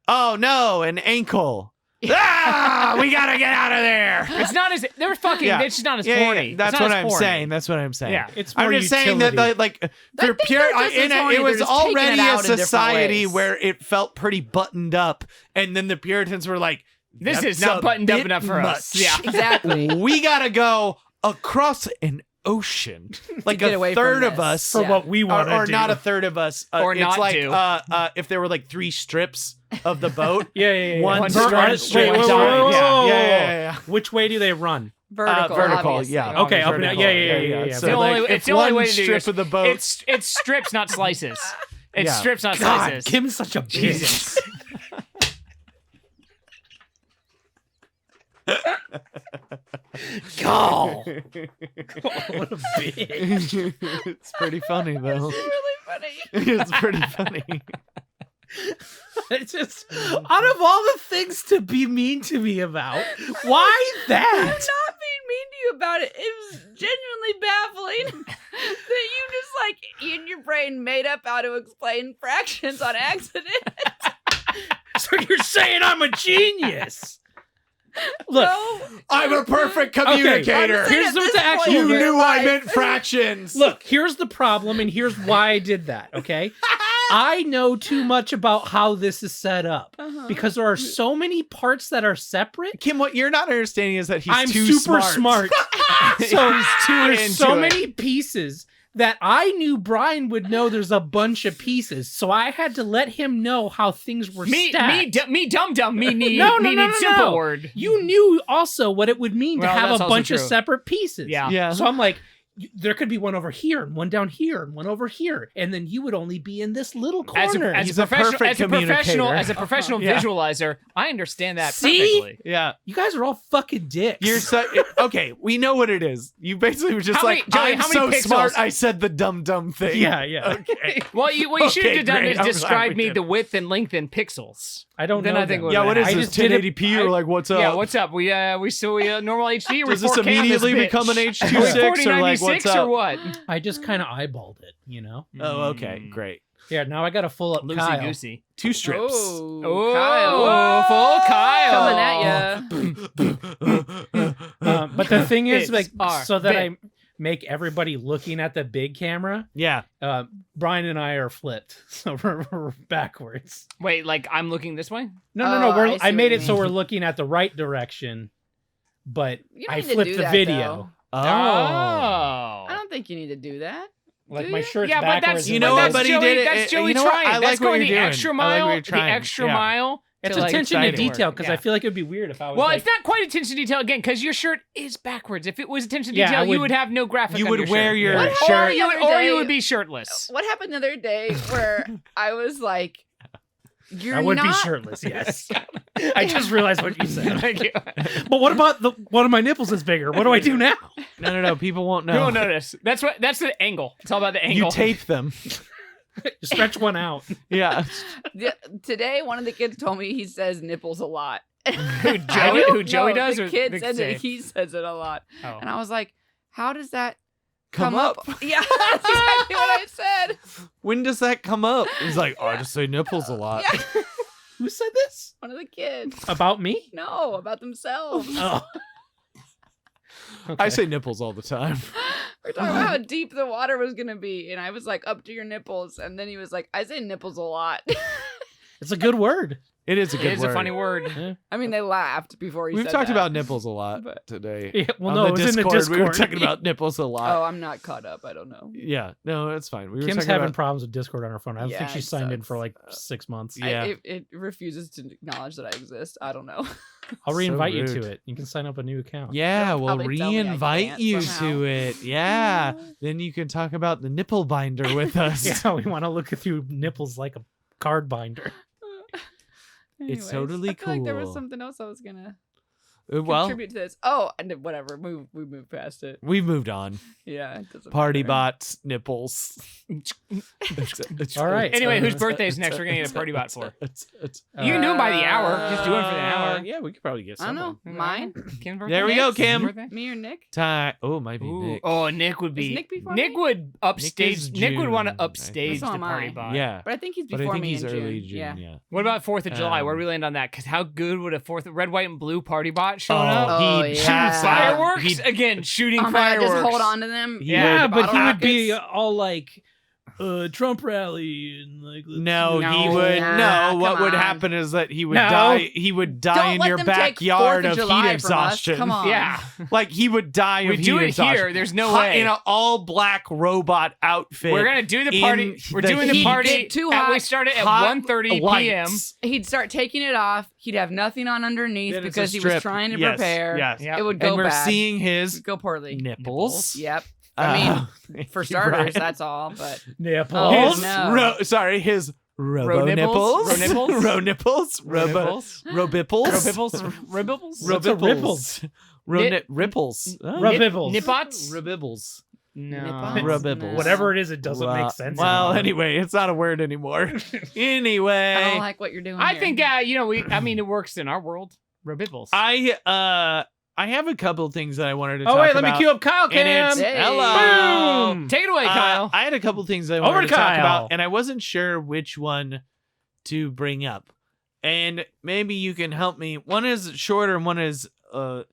oh no, an ankle. Ah, we gotta get out of there. It's not as they're fucking. Yeah. It's just not as Yeah, horny. yeah, that's It's not what as I'm horny. saying. That's what I'm saying. Yeah. It's more I'm just saying that, utility. like, for think pure, they're just as horny, it they're was just taking already it a out in different society ways. where it felt pretty buttoned up, and then the Puritans were like, This "That's is not a buttoned up bit enough for us." much. Yeah. Exactly. We gotta go across an ocean, like get a away from third of this. us, For Yeah. what we want to or do. not a third of us. Or it's not like do. if there were like 3 strips of the boat. Yeah, yeah, yeah. One Ver- strip, wait, straight wait, wait, line. wait, Yeah, whoa, yeah, whoa, yeah, whoa. Which way do they run? Vertical. vertical, obviously. yeah. Okay, up and down. Vertical, Yeah. So the only- like, it's if the only one way to do strip this. of the boat. It's strips, not slices. It's Yeah. strips, not God, slices. Kim's such a bitch. Jesus. God. What a bitch. It's pretty funny though. Really funny. It's pretty funny. It's just, out of all the things to be mean to me about, why I'm that? not being mean to you about it. It was genuinely baffling that you just like in your brain made up how to explain fractions on accident. So you're saying I'm a genius? Look, No, I'm a perfect communicator. I'm saying here's at what this the actual- point You in your knew I life- meant fractions. look, here's the problem, and here's why I did that, okay? I know too much about how this is set up Uh-huh. because there are so many parts that are separate. Kim, what you're not understanding is that he's I'm too super smart. So He's too there's into so it. many pieces that I knew Brian would know there's a bunch of pieces. So I had to let him know how things were stacked. Me dum dum. Me need No, no, me no, need no, simple no. word. You knew also what it would mean to Well, have that's a also bunch of true. separate pieces. Yeah. Yeah. So I'm like, there could be one over here and one down here and one over here, and then you would only be in this little corner. He's a perfect communicator. as a professional Yeah. visualizer, I understand that See? perfectly. Yeah. You guys are all fucking dicks. You're so okay. We know what it is. You basically were just How like, many- Joey, I'm how so many pixels? smart. I said the dumb thing. yeah. Okay. Well, what you should Okay, have done great. is I'm glad describe we me did. the width and length in pixels. I don't Then know. I think them. we're Yeah. What is I this? just did it- 1080p or like what's up? Yeah, what's up? We normal HD. Does this 4K on immediately bitch. become an Are we H.2.6 or like 4096 what's or up? what? I just kind of eyeballed it, you know? Oh, okay, great. Yeah, now I got to full up Kyle. Loosey goosey. 2 strips. Oh, Kyle. full Kyle. Coming at ya. But the thing is, It's like, our so that bit. I make everybody looking at the big camera, Yeah. Brian and I are flipped. So we're backwards. Wait, like I'm looking this way? No, Oh, We're, I see I what made you it so mean. we're looking at the right direction, but You don't I need to flipped do the that, video. Oh. I don't think you need to do that. Like Do my you? shirt's Yeah, but backwards. that's You and know my what, that's but he Joey, did it. That's Joey You know what? trying. I like That's what going you're the doing. extra I like what mile. you're trying. The extra Yeah. mile It's to, like, attention to exciting. detail because Yeah. I feel like it would be weird if I was Well, like, it's not quite attention to detail again because your shirt is backwards. If it was attention to Yeah, detail, I you would- would have no graphic. You on would your wear shirt. your What shirt. happened the or other you day- would be shirtless. What happened the other day where I was like, "You're I would not." be shirtless. Yes. I just realized what you said. Thank you. But what about one of my nipples is bigger? What do I do now? No. People won't know. You won't notice. That's the angle. It's all about the You angle. tape them. Stretch one out. Yeah. Today, one of the kids told me he says nipples a lot. Who Joey No, does? The or kid the said say? that he says it a lot, Oh. and I was like, "How does that Come come up. Yeah, that's exactly what I said. When does that come up? He's like, oh, I just say nipples a lot. Yeah. Who said this? One of the kids. About me? No, about themselves. Oh. I say nipples all the time. We're talking about how deep the water was gonna be, and I was like, up to your nipples, and then he was like, I say nipples a lot. It's a good word. It is a It good is word. a funny word. I mean, they laughed before he We've said talked that. about nipples a lot But- today. Yeah, well, On no, the it was in the Discord. We were talking about nipples a lot. Oh, I'm not caught up. I don't know. Yeah, no, it's fine. We were Kim's talking having about, problems with Discord on her phone. I don't Yeah, think she's it signed in for sucks. like 6 months. Yeah. It refuses to acknowledge that I exist. I don't know. I'll So re-invite you rude. to it. You can sign up a new account. Yeah, They'll we'll probably tell me I re-invite can't you somehow. to it. Yeah, then you can talk about the nipple binder with us. Yeah, we want to look through nipples like a card binder. It's Anyways, totally I feel like there was cool. something else I was gonna Well, contribute to this. Oh, and then whatever. We moved past it. we've moved on. Yeah, it doesn't Party matter. bots, nipples. All right. Anyway, so- whose birthday is next? We're gonna get a party bot for. Uh, You can do it by the hour. Just do it for the hour. Yeah, we could probably get I don't someone. know. Mine, Kim's birthday? There we go, Nick's Kim. birthday? me or Nick? Ty. Oh, it might be Ooh. Nick. Oh, Nick would be. Is Nick before Nick me? would upstage. is Nick would want June, to I upstage think. the So am party I. bot. Yeah, But I think he's but I before think me he's in early June. June. Yeah. Yeah. What about 4th of July? Where do we land on that? Because how good would a red, white, and blue party bot showing up? Oh, he'd yeah. pass out. Fireworks He'd- again, shooting Oh my God, fireworks. just hold on to them. Yeah, with but bottle he would be rockets. all like, Trump rally and like. let's No, see- he No, would. nah, No, what come would on. happen is that he would No. die. He would die Don't in let your them take backyard 4th of of July heat from us. exhaustion. Come on. Yeah. Like he would die We of heat do it exhaustion. here. There's no Hot- way. in an all black robot outfit. We're gonna do the party. in We're the doing the heat. party. Get too We hot. start it at Hot 1:30 p.m. lights. He'd start taking it off. He'd have nothing on underneath Then it's because a he was strip. trying to Yes, prepare. Yes. Yeah. It would go And we're bad. seeing It his would go poorly. nipples. Yep. I mean, for thank you, starters, Brian. that's all. But Nipples. Oh, His no. sorry, his robo nipples? nipples, Ro nipples? ro nipples, Ripples. robipples, Ripples. What's a ripples? ripples, Rubibbles. Nippots? Rubibbles. No. Nippons? Rubibbles. Whatever it is, it doesn't make sense. Well, anymore. anyway, it's not a word anymore. Anyway, I don't like what you're doing. I here. think I mean it works in our world. Ribibbles. I have a couple things that I wanted to Oh talk wait, about. let me cue up Kyle and Cam. it's, Hey. hello. Boom. Take it away, Kyle. I had a couple things I Over wanted to to talk Kyle. about, and I wasn't sure which one to bring up. And maybe you can help me. One is shorter, and one is I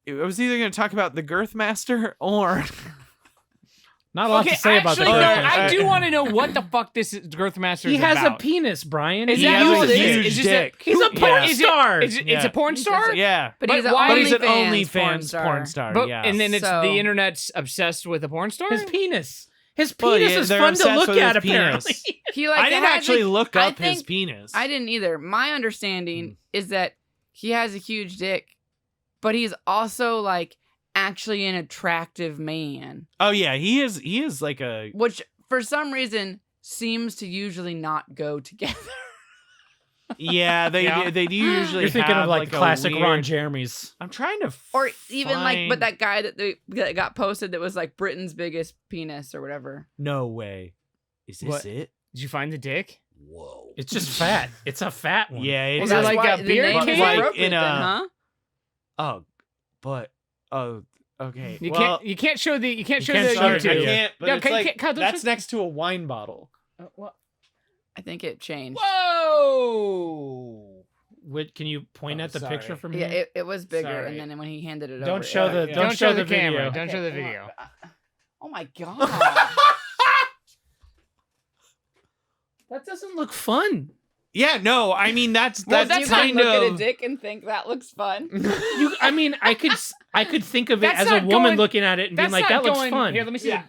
was either going to talk about the Girth Master or Not a lot Okay, to say about the actually, no, Girth I Master. do want to know what the fuck this Girth Master He is has about. a penis, Brian. Is He that has all a it is? huge It's just dick. He's a porn Is it- star. It's Yeah. a porn star? yeah, But, But he's an why- but he's an OnlyFans porn star. But yeah, and then it's So- the internet's obsessed with a porn star. His penis. His Well, penis yeah, is they're fun to obsessed look with at, his penis. apparently. He like I didn't has actually a- look I up his think- penis. I didn't either. My understanding is that he has a huge dick, but he's also like actually an attractive man, Oh yeah, he is like a which for some reason seems to usually not go together. yeah. They Yeah. they do usually. You're thinking have, of like a classic weird- Ron Jeremy's. I'm trying to Or even like, but find- that guy that got posted that was like Britain's biggest penis or whatever. No way. Is this What? it? Did you find the dick? Whoa. It's just fat. It's a fat one. Yeah, Is it's it That's like why a the beer name is can? Like appropriate in then, a- huh? oh, but okay. You well, can't. You can't show the. You can't show can't the show it, YouTube. I can't. But No, it's can- like, can- Kyle, don't that's show- next to a wine bottle. I think it changed. Whoa! Can you point Oh, at the sorry. picture from Yeah, here? it was bigger, Sorry. and then when he handed it over, Don't show the. yeah. Don't show the camera. video. Don't show the hold on. video. Oh my god! That doesn't look fun. Yeah, no, I mean that's Well, that's you kind can look at a of dick and think that looks fun. I mean, I could think of it That's as a not woman going- looking at it and being That's like, not "That looks going. fun." Here, let me see. Yeah.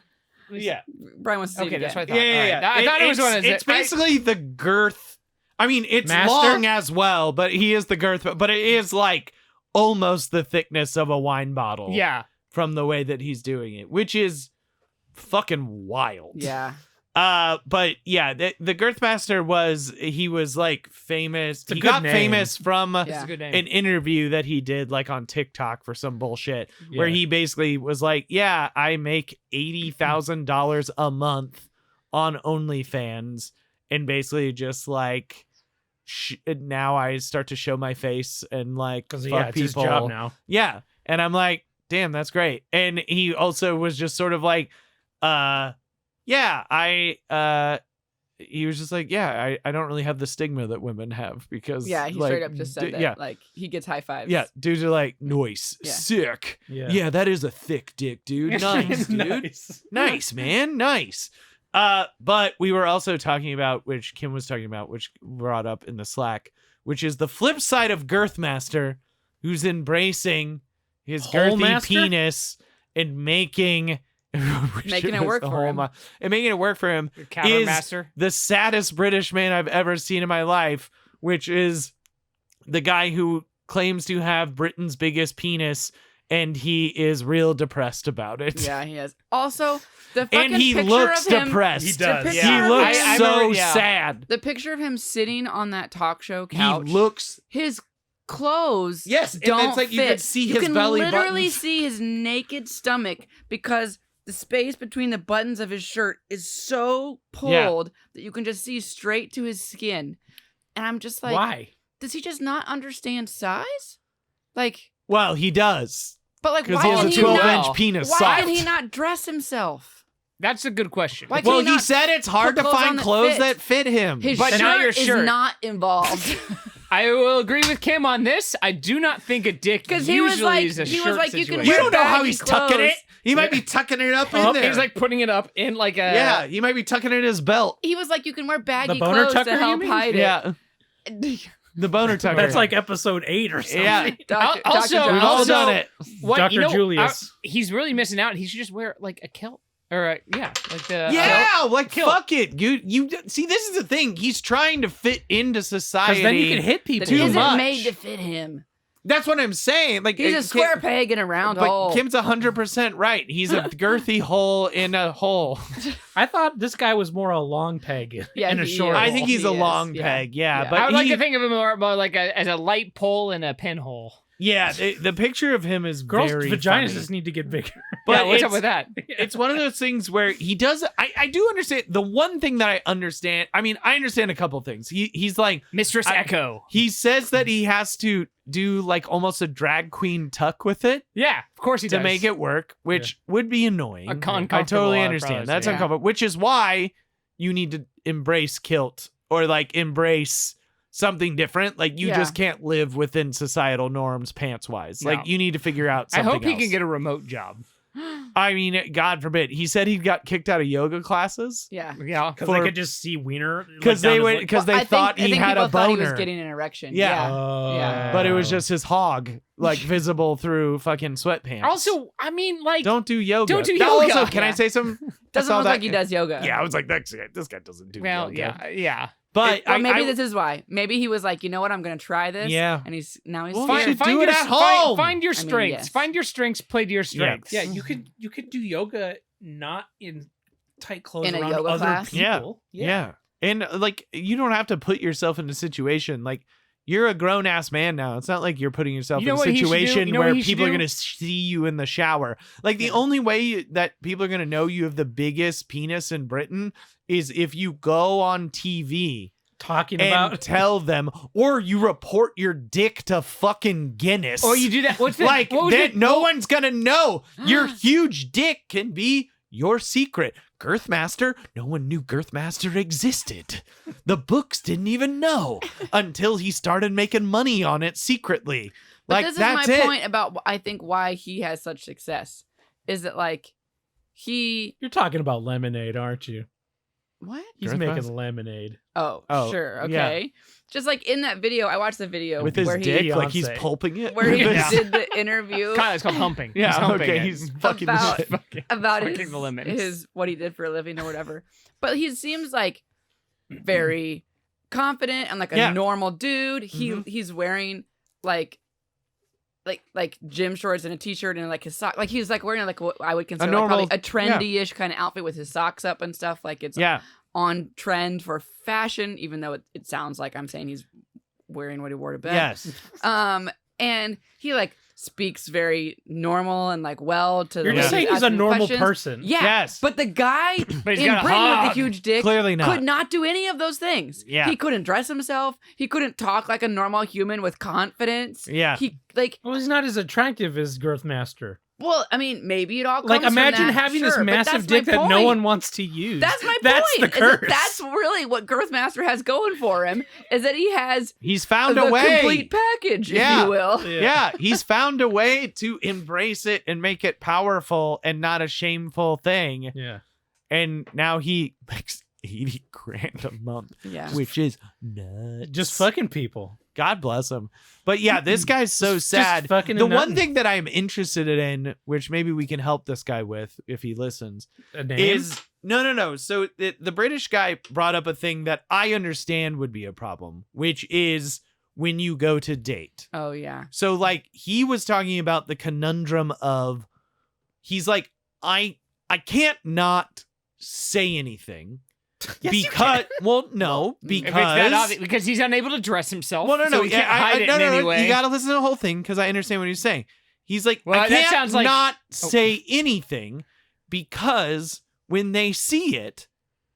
the- yeah. Brian wants to see Okay, it that's what I again. thought. Yeah, All yeah, right. yeah. I thought it was one of It's the. basically the girth I mean, it's Master? long as well, but he is the girth, but it is like almost the thickness of a wine bottle. Yeah. From the way that he's doing it, which is fucking wild. Yeah. But yeah, the Girthmaster was like famous. It's a He good got name. famous from That's Yeah. a good name. an interview that he did like on TikTok for some bullshit where Yeah. he basically was like, yeah, I make $80,000 a month on OnlyFans, and basically just like now I start to show my face and like Because fuck yeah, it's his people. job now. Yeah. And I'm like, damn, that's great. And he also was just sort of like, he was just like, yeah, I don't really have the stigma that women have because Yeah, he like, straight up just said that. Yeah. Like he gets high fives. Yeah, dudes are like, nice, Yeah. sick. Yeah. Yeah, that is a thick dick, dude. Nice, dude. Nice. Nice, man. Nice. But we were also talking about, which Kim was talking about, which brought up in the Slack, which is the flip side of Girthmaster, who's embracing his Hole girthy master? penis and making Making it work for him. And making it work for him Cavern is Master. the saddest British man I've ever seen in my life, which is the guy who claims to have Britain's biggest penis, and he is real depressed about it. Yeah, he is. Also, the fucking And he picture looks of him, depressed. He does. The He picture of looks him- I so remember- yeah. sad. The picture of him sitting on that talk show couch. He looks. His clothes Yes, and don't it's like fit. you could see his can belly literally buttons. see his naked stomach because the space between the buttons of his shirt is so pulled that you can just see straight to his skin. And I'm just like, Why? does he just not understand size? Like, Well, he does. but like, Because why he has can a he 12-inch not? penis Why soft. can he not dress himself? That's a good question. Why can Well, he he not said it's hard to put clothes on find that clothes fit? that fit him. His But shirt not your is shirt. not involved. I will agree with Kim on this. I do not think a dick 'Cause usually he was like- is a he was shirt like, you can situation. You wear don't know how baggy he's tucking clothes. it. He might be tucking it up in Oh, there. He's like putting it up in like a yeah, he might be tucking it in his belt. He was like, you can wear baggy boner clothes tucker, to you help mean? hide Yeah, it. the boner tucker. That's like episode 8 or something. Yeah. Dr. Also- Dr. We've Jones. all Also- done it. what Dr. you know, Julius. he's really missing out. He should just wear like a kilt or like the Yeah, like kilt. fuck it. You see, this is the thing. He's trying to fit into society. Because then you can hit people. That Too isn't much. made to fit him. That's what I'm saying. Like He's a Kim- square peg in a round But hole. Kim's 100% right. He's a girthy hole in a hole. I thought this guy was more a long peg Yeah, and a he short is. I hole. think he's He a is, long yeah. peg. Yeah, Yeah. but I would like he- to think of him more like as a light pole and a pinhole. yeah, the picture of him is Girls' very vaginas funny. just need to get bigger. But yeah, what's it's- up with that? It's one of those things where he does. I do understand. The one thing that I understand. I mean, I understand a couple things. He's like Mistress I- Echo. he says that he has to do like almost a drag queen tuck with it Yeah, of course he to does. make it work, which would be annoying. I Uncomfortable, totally I'd understand. probably That's say. uncomfortable. Which is why you need to embrace kilt or like embrace something different. Like you Yeah. just can't live within societal norms pants wise. No. Like you need to figure out I something hope he else. can get a remote job. I mean, God forbid. He said he got kicked out of yoga classes Yeah. Yeah. Because For- they could just see wiener. because they would because Well, they thought he had a people thought he was boner. getting an erection. Yeah. Yeah. But it was just his hog, like visible through fucking sweatpants. Also, I mean, like, don't do yoga. Don't do Now, yoga. Also, can I Yeah. say some? I Doesn't saw look that- like he does yoga. Yeah, I was like, this guy doesn't do well, yoga. yeah. But Or I, maybe I- this is why. Maybe he was like, you know what, I'm gonna try this. Yeah. And he's now he's Well, scared. you should do it at home. Find your I mean, strengths. yes. Find your strengths. Play to your strengths. Yeah, you could do yoga not in tight clothes In a around yoga other class? people. yeah. And like, you don't have to put yourself in a situation like. You're a grown ass man now. It's not like you're putting yourself You know in a what he should do? situation You know what where he should people are do? going to see you in the shower. Like the only way that people are going to know you have the biggest penis in Britain is if you go on TV Talking and about tell them, or you report your dick to fucking Guinness. Or you do that. What's the, like what was then it? no one's gonna know. Your huge dick can be your secret. Girthmaster, no one knew Girthmaster existed. The books didn't even know until he started making money on it secretly. But Like this is that's my it. point about I think why he has such success. Is that like You're talking about lemonade, aren't you? what? He's Girth making Fest? lemonade. Oh, Sure, yeah. okay. Just like in that video, I watched the video With his where dick, he like he's Beyonce. pulping it. where he with Yeah. his- did the interview God, it's called humping. Yeah, He's humping okay, it. he's fucking About- shit. about Fucking his, the limits. his what he did for a living or whatever. But he seems like very confident and like a Yeah. normal dude. He's wearing like gym shorts and a t-shirt and like his sock. Like he's like wearing like what I would consider normal- like probably a trendy-ish kind of outfit with his socks up and stuff. Like it's Yeah. on trend for fashion, even though it sounds like I'm saying he's wearing what he wore to bed. Yes. And he like speaks very normal and like well to You're the just ladies saying he's a asking normal questions. person. Yeah. Yes. But the guy But he's in got a Britain with hog. the huge dick Clearly not. could not do any of those things. Yeah. He couldn't dress himself. He couldn't talk like a normal human with confidence. Yeah. He like Well, he's not as attractive as Girthmaster. well, I mean, maybe it all comes Like, from imagine that, having sure, this but massive that's dick my that no point. one wants to use. That's my That's point. the is that curse. that's really what Girthmaster has going for him is that he has He's found the a way. complete package, Yeah. if you will. Yeah, he's found a way to embrace it and make it powerful and not a shameful thing. Yeah. And now he makes 80 grand a month, Yeah. which is nuts. Just fucking people. God bless him. But yeah, this guy's so Just sad. fucking The and one nutting. thing that I'm interested in, which maybe we can help this guy with if he listens, A name? is no. So the British guy brought up a thing that I understand would be a problem, which is when you go to date. Oh yeah. So like he was talking about the conundrum of he's like, I can't not say anything because well, no, If it's that because obvious, because he's unable to dress himself. well, no, so he can't hide it in any way. You gotta listen to the whole thing because I understand what he's saying. He's like, Well, I that can't sounds like- not say anything because when they see it,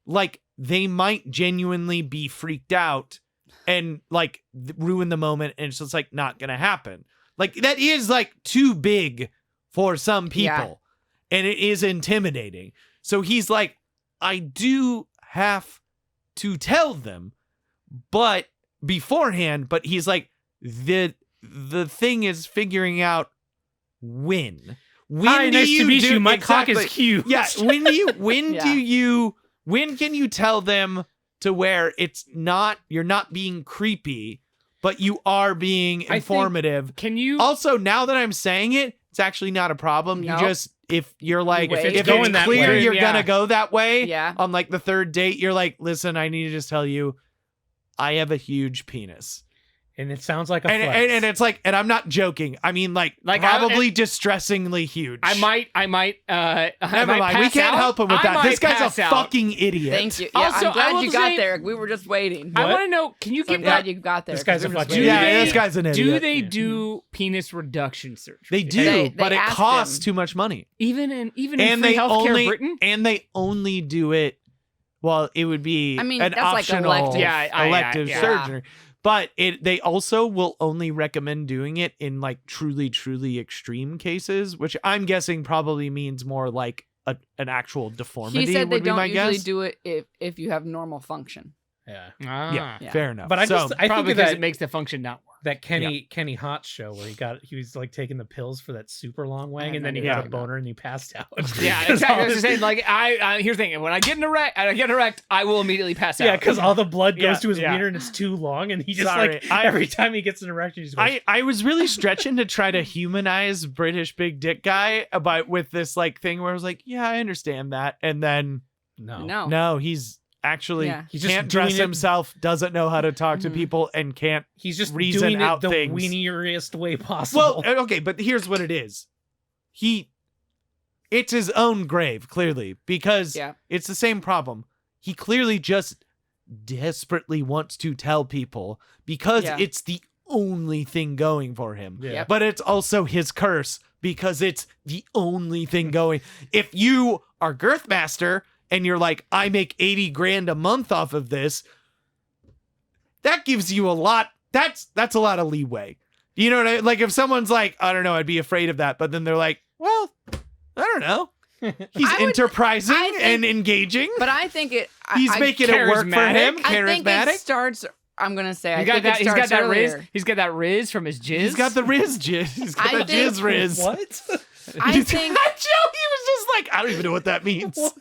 like they might genuinely be freaked out and like ruin the moment, and it's just like not gonna happen. Like that is like too big for some people, and it is intimidating. So he's like, I do have to tell them, but beforehand. But he's like, the thing is figuring out when. Hi, do nice to meet do- you. My cock exactly. is huge. Yeah, when can you tell them to where it's not you're not being creepy, but you are being think- informative. Can you? Also, now that I'm saying it, it's actually not a problem. Nope. You just if you're like wait. if If it's it's going that clear way. you're Yeah. gonna go that way Yeah. on like the third date, you're like, listen, I need to just tell you, I have a huge penis. And it sounds like a And, flex. and it's like, and I'm not joking. I mean, like probably distressingly huge. I might. Never mind. We can't help him with that. This guy's a fucking idiot. Thank you. Yeah, Also, I'm glad I will you got say- there. We were just waiting. I What? want to know. Can you So I'm give glad that? you got there. This guy's 'cause we a were just fucking waiting. Yeah, they- this guy's an idiot. Do they do penis reduction surgery? They do, They but it asked costs him. too much money. Even in And free they healthcare only Britain. and they only do it. Well, it would be I mean, an that's like optional elective. Yeah, elective yeah. surgery. But they also will only recommend doing it in like truly extreme cases, which I'm guessing probably means more like an actual deformity. He said they would be my don't usually guess. do it if you have normal function. yeah. Yeah, Yeah. fair enough. But I So, think Probably of because that, it makes the function not work. that Kenny Hot show where he was like taking the pills for that super long I wang, have and then no he idea got a what you're boner and he passed out. Yeah, 'Cause all exactly. I was this- saying, like, here's the thing: when I get erect, I will immediately pass out. Yeah, because all the blood goes Yeah, to his yeah. wiener and it's too long, and he just Sorry, like I- every time he gets an erection, he just goes, I was really stretching to try to humanize British big dick guy about with this like thing where I was like, yeah, I understand that, and then no. no, he's actually Yeah. He's just can't dress doing it- himself, doesn't know how to talk to Mhm. people, and can't. He's just reason doing it out the things. weeniest way possible. Well, okay, but here's what it is. It's his own grave, clearly, because Yeah. it's the same problem. He clearly just desperately wants to tell people because Yeah. it's the only thing going for him. Yeah. Yep. But it's also his curse because it's the only thing going. If you are Girthmaster and you're like, I make 80 grand a month off of this, that gives you a lot. That's a lot of leeway. You know what I like? If someone's like, I don't know, I'd be afraid of that. But then they're like, well, I don't know. He's I would- enterprising I think- and engaging. But I think it. He's making it work for him. charismatic. I think it Charismatic. starts. I'm gonna say. I He's got think that. it He's got starts that earlier. riz. He's got that riz from his jizz. He's got the Riz jizz. He's got I the think- jizz Riz. What? I He's- think. Joe, he was just like, I don't even know what that means. What?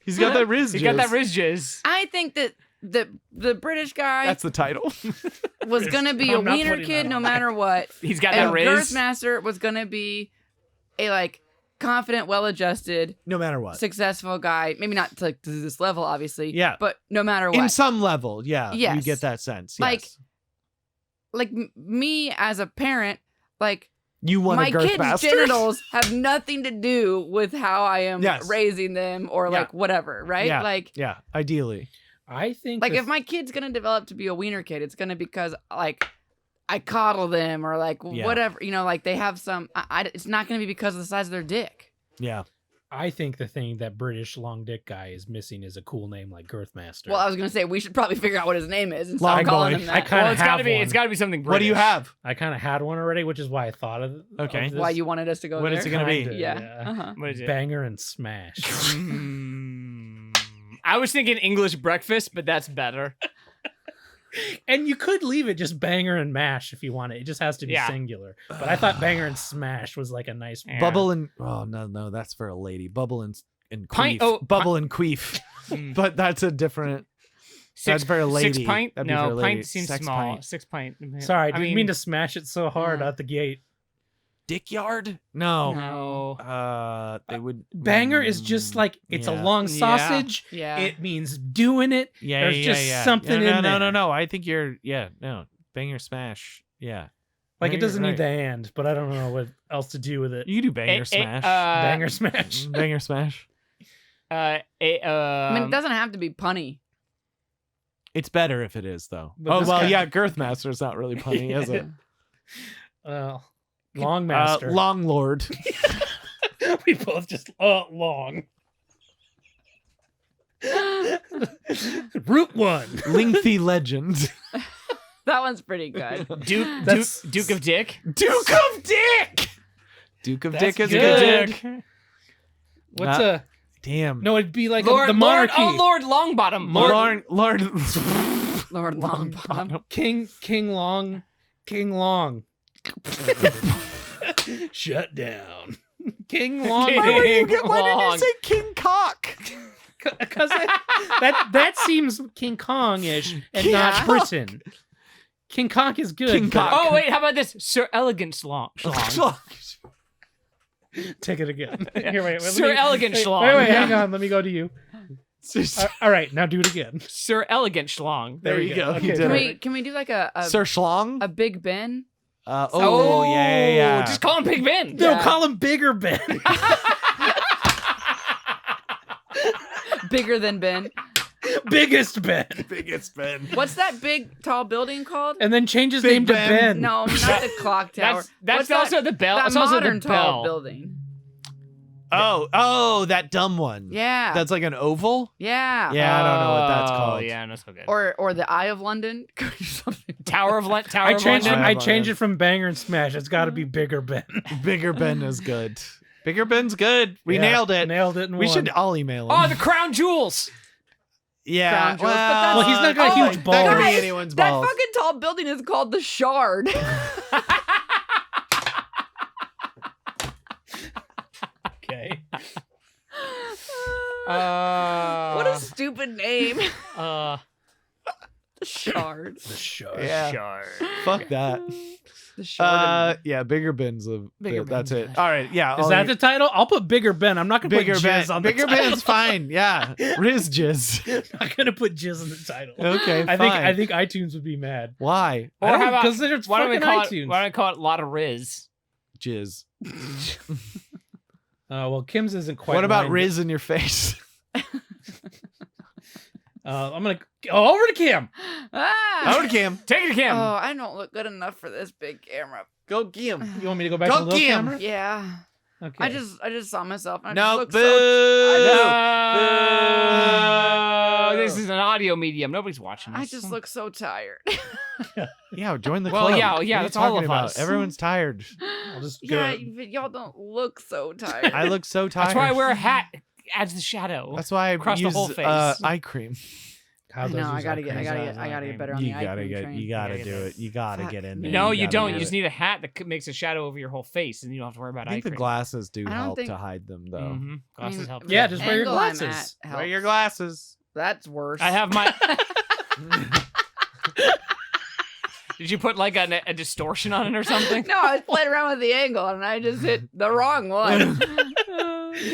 He's got that Riz jizz. He's got that riz jizz. I think that the British guy That's the title. was gonna be a I'm not wiener putting kid that no on matter what. He's got And that riz. Girthmaster was gonna be a like confident, well-adjusted, No matter what. successful guy. Maybe not to, like, to this level, obviously. Yeah. But no matter In what. some level, yeah. You Yes. get that sense. Like, yes. Like me as a parent, like You want my a girth kids' bastard? genitals have nothing to do with how I am Yes. raising them or Yeah. like whatever, right? Yeah. Like Yeah, ideally. I think like the if my kid's gonna develop to be a wiener kid, it's gonna because like I coddle them or like Yeah. whatever, like they have some. It's not gonna be because of the size of their dick. Yeah. I think the thing that British long dick guy is missing is a cool name like Girthmaster. Well, I was gonna say we should probably figure out what his name is and Long stop calling boy. him I that. kinda Well, it's got to have be. one. It's got to be something British. What do you have? I kind of had one already, which is why I thought of Okay. of this. Why you wanted us to go What there? is it gonna be? Kinda, Yeah. Uh-huh. What is it? Banger and smash. I was thinking English breakfast, but that's better. And you could leave it just banger and mash if you want it. It just has to be Yeah. singular. But I thought banger and smash was like a nice Yeah. Bubble and no, that's for a lady. Bubble and Pint- queef. oh, Bubble and queef. Mm. But that's a different. That's for a lady. 6 pint? That'd be for a No, lady. pint seems Sex small. pint. 6 pint. Sorry, I didn't mean to smash it so hard Yeah. out the gate. Dick yard? No. No. They would. Banger is just like it's yeah. a long Yeah. sausage. Yeah. It means doing it. Yeah, There's yeah, just yeah. something no, in no, there. No. I think you're. Yeah, no. Banger smash. Yeah. Like No, it doesn't you're need the and, but I don't know what else to do with it. You can do banger smash. Banger smash. Banger smash. I mean, it doesn't have to be punny. It's better if it is though. But Oh this well, guy- yeah. Girthmaster's not really punny, is it? Well, long master. Long Lord. We both just long. Route 1. Lengthy legend. That one's pretty good. Duke That's- Duke of Dick. Duke of Dick. Duke of That's Dick is good. a good dick. What's Uh, a Damn. no? It'd be like Lord, the monarchy. Lord Longbottom. Lord, Lord. Lord Longbottom. King Long. Shut down. King Long. King Why didn't you Long. say King Cock? Because that seems King Kong-ish and Yeah. not Britain. King Kong is good. King but- Cock. Oh wait, how about this? Sir Elegant Schlong. Take it again. Here, wait, Sir let me- Elegant wait, Schlong. Wait, hang on. Let me go to you. All right, now do it again. Sir Elegant Schlong. There we you go. go. Okay, You did Can it. we can we do like a Sir Schlong? Big Ben? Yeah. Just call him Big Ben. No, Yeah. call him Bigger Ben. Bigger than Ben. Biggest Ben. Biggest Ben. What's that big tall building called? And then change his Big name to Ben. Ben. No, not the clock tower. That's What's also that, the bell. that That's also modern the tall bell. building. Oh, that dumb one. Yeah. That's like an oval? yeah. Yeah, I don't know what that's Oh, called. Yeah, not so good. Or the Eye of London. Something. Tower of Tower I of changed it. London. I changed it from Banger and Smash. It's got to be Bigger Ben. Bigger Ben is good. Bigger Ben's good. We Yeah, nailed it. Nailed it. And We won. should all email him. Oh, the Crown Jewels. yeah. Crown jewels, but that's- Well, he's not got huge That balls. could be Guys, anyone's that balls. fucking tall building is called the Shard. Okay. What a stupid name. Uh, The Shard. The show. Yeah. Sure. Fuck that. The Shard. Yeah, Bigger Ben's a Bigger that's Ben's it. All right, yeah. Is that the title? I'll put Bigger Ben. I'm not gonna Bigger put Ben? jizz on the Bigger title. Ben's fine. Yeah. Riz jizz. I'm not gonna put jizz on the title. Okay, I fine. think iTunes would be mad. Why? Or I don't how about because it's why don't we fucking call iTunes. it? Why don't we call it Lotta Riz? Jizz. Well, Kim's isn't quite. What about mine, Riz in your face? I'm gonna over to Kim. Ah. Over to Kim. Take it to Kim. Oh, I don't look good enough for this big camera. Go Kim. You want me to go back Go to the little Kim. camera? Yeah. Okay. I just saw myself. And I No, just boo. look so, No. This is an audio medium. Nobody's watching this. I just look so tired. Yeah, join the Well, club. yeah, What yeah, are you that's all talking of about? us. Everyone's tired. I'll just go. Yeah, but y'all don't look so tired. I look so tired. That's why I wear a hat. Adds the shadow. That's why I across the use whole face. eye cream. How I does know. I use gotta that get. I crazy? gotta get better on You the eye gotta cream get. train. You gotta Yeah, do yeah. it. You gotta Fuck. get in there. No, you gotta don't. do You just it. need a hat that makes a shadow over your whole face, and you don't have to worry about I eye think the cream. glasses do I don't help think- to hide them, though. Mhm. I Glasses mean, help. Yeah, the just wear your angle I'm glasses. at Wear helps. your glasses. That's worse. I have my. Did you put like a distortion on it or something? No, I was playing around with the angle and I just hit the wrong one.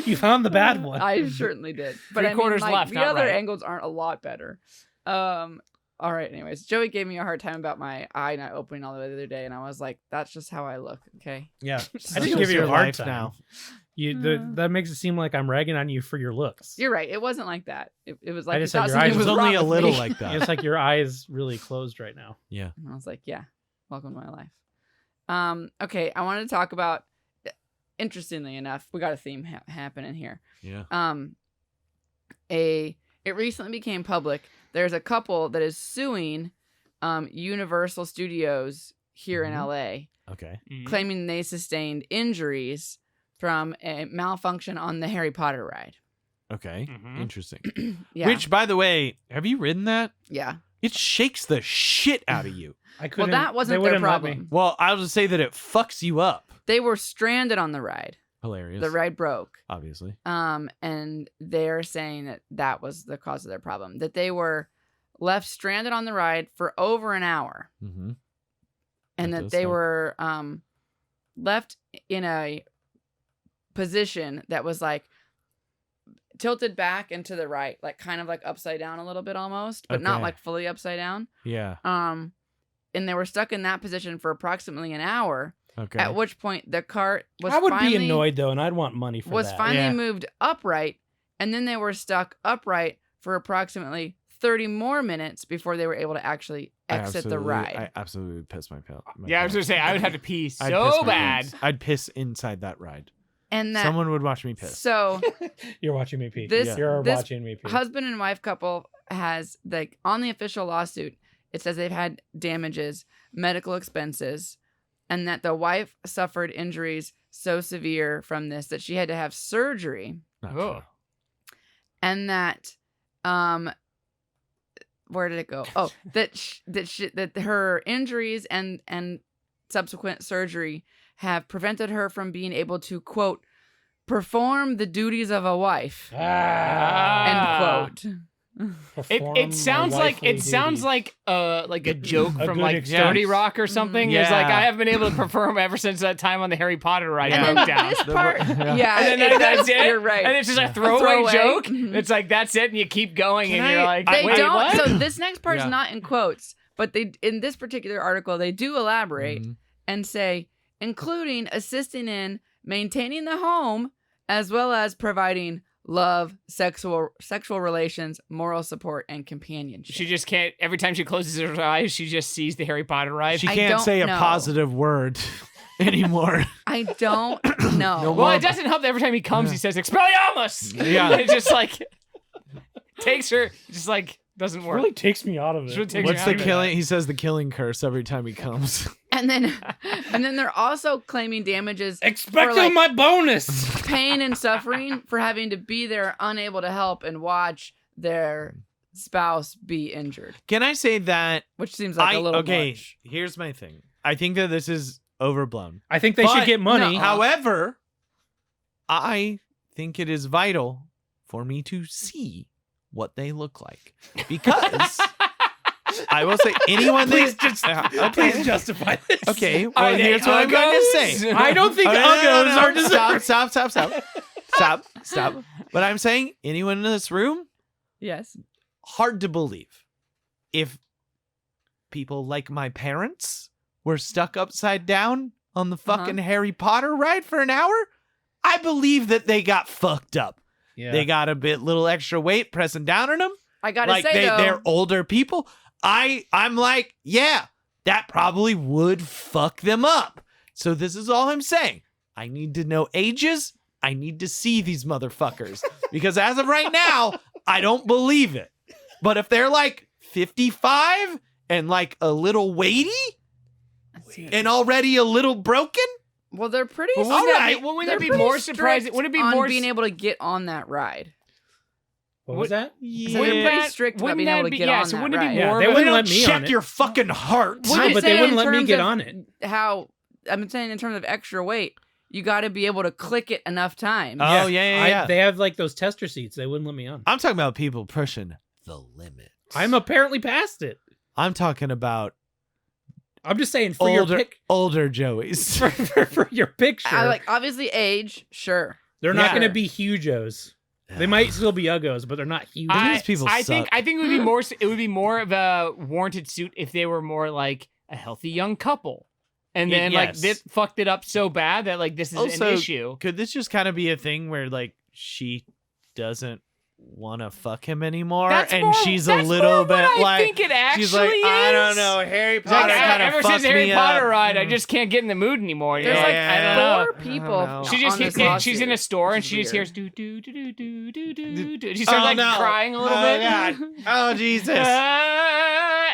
You found the bad one. I certainly did. But I mean, Three-quarters like, left, the not other right. angles aren't a lot better. All right, anyways. Joey gave me a hard time about my eye not opening all the way the other day, and I was like, that's just how I look, okay? Yeah, Just I like- didn't give you a your hard life time. now. That makes it seem like I'm ragging on you for your looks. You're right. It wasn't like that. It was like I you just said thought your something eyes It was wrong only a with little me. like that. It's like your eyes really closed right now. Yeah. And I was like, yeah, welcome to my life. Okay, I wanted to talk about, interestingly enough, we got a theme happening here. Yeah. It recently became public. There's a couple that is suing Universal Studios here in Mhm. LA, Okay. claiming they sustained injuries from a malfunction on the Harry Potter ride. Okay. Mhm. Interesting. Yeah. Which, by the way, have you ridden that? Yeah. It shakes the shit out of you. I Well, couldn't. that wasn't they their wouldn't let me. problem. Well, I'll just say that it fucks you up. They were stranded on the ride. Hilarious. The ride broke. Obviously. And they're saying that that was the cause of their problem. That they were left stranded on the ride for over an hour. Mm-hmm. And That that does they suck. were left in a position that was like tilted back and to the right, like kind of like upside down a little bit almost, but not Okay. like fully upside down. Yeah. And they were stuck in that position for approximately an hour. Okay. At which point the cart was I would finally, be annoyed though, and I'd want money for was that. finally Yeah. moved upright, and then they were stuck upright for approximately 30 more minutes before they were able to actually exit the ride. I absolutely would piss my pants. Yeah, I was gonna say I would have to pee I'd so piss my bad. pants. I'd piss inside that ride. And that Someone would watch me piss. so You're watching me pee. This- You're this watching me pee. husband and wife couple has, like, on the official lawsuit, it says they've had damages, medical expenses, and that the wife suffered injuries so severe from this that she had to have surgery, Not Oh. true. and that where did it go? Oh, that her injuries and subsequent surgery have prevented her from being able to, quote, perform the duties of a wife, Ah. end quote. It sounds like a joke A from good like excuse. 30 Rock or something. It's like Yeah. I haven't been able to perform ever since that time on the Harry Potter ride And broke then down. this The- part, yeah. yeah, And then that's it. You're right. And it's just a Yeah. throwaway joke. Mhm. It's like that's it, and you keep going, Can and you're I- like, They wait, don't. what? So this next part's Yeah. not in quotes, but they in this particular article they do elaborate Mhm. and say, including assisting in maintaining the home as well as providing love, sexual relations, moral support, and companionship. She just can't. Every time she closes her eyes, she just sees the Harry Potter ride. She I can't don't say know. a positive word anymore. I don't know. No well, more- it doesn't help that every time he comes, he says "Expelliarmus." Yeah. It just like takes her. Just like doesn't It work. really takes me out of it. It really takes What's me the out of it. killing? He says the killing curse every time he comes. And then they're also claiming damages Expect for, like, my bonus. pain and suffering for having to be there unable to help and watch their spouse be injured, Can I say that? which seems like a little okay. much. Here's my thing. I think that this is overblown. I think they But- should get money. No. However, I think it is vital for me to see what they look like because I will say anyone Please that just, okay. please justify this. Okay, well Are they here's what I'm going to uggos? say. I don't think Oh, uggos are deserved. Stop. But I'm saying anyone in this room, Yes. hard to believe. If people like my parents were stuck upside down on the fucking Harry Potter ride for an hour, I believe that they got fucked up. Yeah. They got a bit little extra weight pressing down on them. I gotta Like say though, they're older people. I'm like, yeah, that probably would fuck them up. So this is all I'm saying. I need to know ages. I need to see these motherfuckers because as of right now, I don't believe it. But if they're like 55 and like a little weighty and already a little broken, well, they're pretty. Well, wouldn't All that be- right. well, wouldn't they're that be pretty more surprising? strict Wouldn't it be on more being able to get on that ride? What was that? So they're pretty strict about wouldn't being able that to get yeah, on so that wouldn't it ride. be Yeah, more they of a- wouldn't don't let me on check it. your fucking heart. Well, No, I'm but they saying wouldn't in let me terms get of on it. How I'm saying in terms of extra weight, you got to be able to click it enough times. Oh, yeah. They have like those tester seats. They wouldn't let me on. I'm talking about people pushing the limit. I'm apparently past it. I'm talking about I'm just saying for your older Joeys. for your picture. I like obviously age, sure. They're not Yeah. going to be huge-os. They might still be uggos, but they're not huge. These people I suck. think it would be more of a warranted suit if they were more like a healthy young couple. And then like Yes. this fucked it up so bad that like this is Also, an issue. Could this just kind of be a thing where like she doesn't want to fuck him anymore, and she's a little bit I like think it actually she's like, is. I don't know, Harry Potter Like, kind of ever fucked since the Harry me Potter up. ride, I just can't get in the mood anymore. There's Yeah, like I don't know. 4 people. know. She just on this she's in a lawsuit. store and Which she is just hears weird. do do do do do do do. She starts Oh, like no. crying a little Oh, bit. God. Oh Jesus.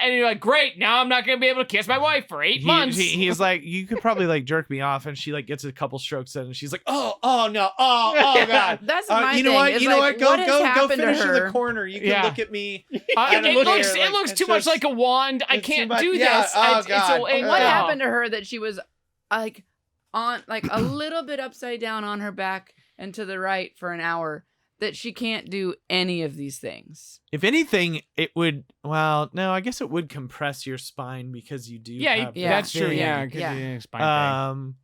And you're like, great, now I'm not gonna be able to kiss my wife for 8 months. He's like, you could probably like jerk me off, and she like gets a couple strokes in, and she's like, oh no, oh God. That's my you know thing. what? is, You know like, what? has Go happened to finish in the her? corner. You can Yeah. look at me. It And look looks here, like, too it's much just- like a wand. I it's too can't much- do yeah, this. oh, It's God. What Oh. happened to her that she was like on like a little bit upside down on her back and to the right for an hour that she can't do any of these things? If anything, it would. Well, no, I guess it would compress your spine because you do. Yeah, have Yeah. that's true. thing. Yeah, it could Yeah. be a spine thing.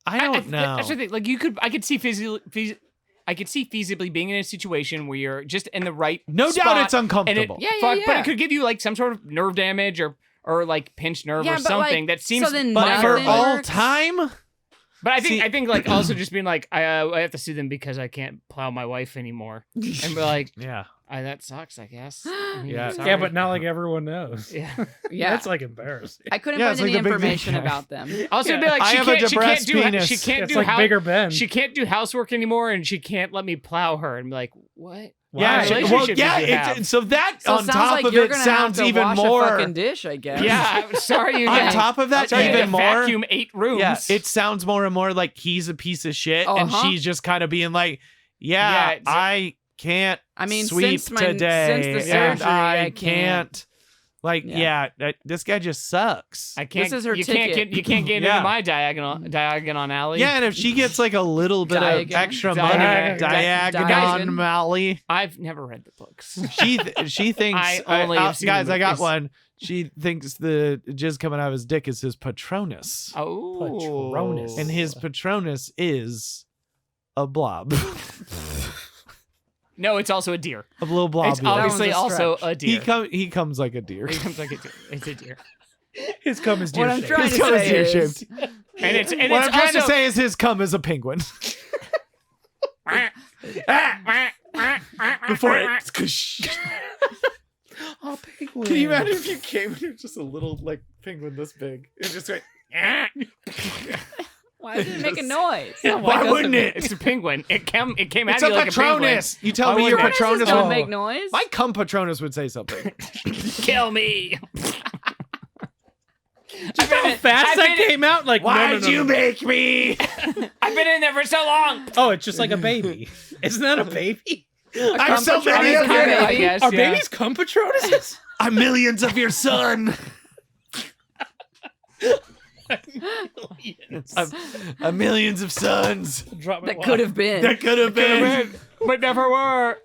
I don't know. That's the thing. Like I could see I could see feasibly being in a situation where you're just in the right No spot, doubt it's and uncomfortable. Yeah, but yeah. it could give you like some sort of nerve damage or like pinched nerve Yeah, or but, something like, that seems so then But for nothing all works. time, But I See- think like also just being like I have to sue them because I can't plow my wife anymore, and be like yeah. That sucks, I guess. I mean, Yeah. sorry. Yeah, but not like everyone knows. Yeah. Yeah. That's like embarrassing. I couldn't Yeah, find it's any like a big information thing. about them. Also, Yeah. be like I have a she can't depressed do penis. she can't It's do like Bigger Ben. she can't do housework anymore, and she can't let me plow her. And be like, what? Yeah, What well, relationship yeah. did you have? So that So on it sounds top like of you're it gonna sounds have to even wash more. a fucking dish, I guess. Yeah, I'm sorry you On get top of that, sorry you even get more. vacuum 8 rooms. Yeah, it sounds more and more like he's a piece of shit, and Uh-huh. she's just kind of being like, Yeah, "Yeah, it's- I can't I mean, sweep since today, the and surgery, I can't." Like, Yeah. this guy just sucks. I can't. This is her you can't ticket. get. You can't get Yeah. into my diagon alley. Yeah, and if she gets like a little bit of Diagon. extra Diagon. money, Diagon. Mally, I've never read the books. she thinks. I only have seen the guys, I got movies. one. She thinks the jizz coming out of his dick is his Patronus, Oh, Patronus. and his Patronus is a blob, No, it's also a deer. a little blob. It's obviously a also stretch. a deer. He comes like a deer. It comes like a deer. It's a deer. His cum is What deer I'm shaped. trying His to cum is say deer is, shaped. And it's What I'm trying to also- say is his cum is a penguin. Before it. Oh, penguin. Can you imagine if you came and it was just a little like penguin this big? It's just like. why did it make a noise? Why wouldn't it? It's a penguin. It came at It's you a like Patronus. You tell Why me your wouldn't it? Patronus. Doesn't Oh. make noise. My cum Patronus would say something. a penguin. Kill me. Just how fast that came out? Like, Why'd no. you make me? I've been in there for so long. Oh, it's just like a baby. Isn't that a baby? I'm so Patronus many of cum you. baby. I guess. Are yeah. babies cum patronuses? I'm millions of your son. I'm millions of sons. Drop my that could have been. That could have been. But never were.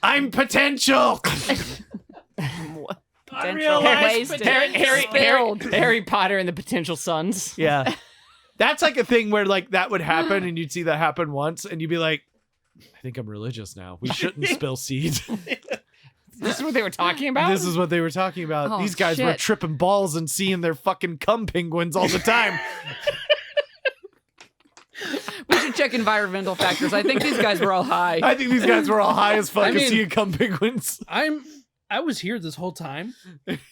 I'm potential. Potential Unrealized wasted. Harry, Spilled. Harry Potter and the Potential Sons. Yeah. That's like a thing where like that would happen and you'd see that happen once and you'd be like, I think I'm religious now. We shouldn't spill seed. This is what they were talking about? This is what they were talking about. Oh, These guys were shit. tripping balls and seeing their fucking cum penguins all the time. We should check environmental factors. I think these guys were all high. I think these guys were all high as fuck I and mean- seeing cum penguins. I was here this whole time,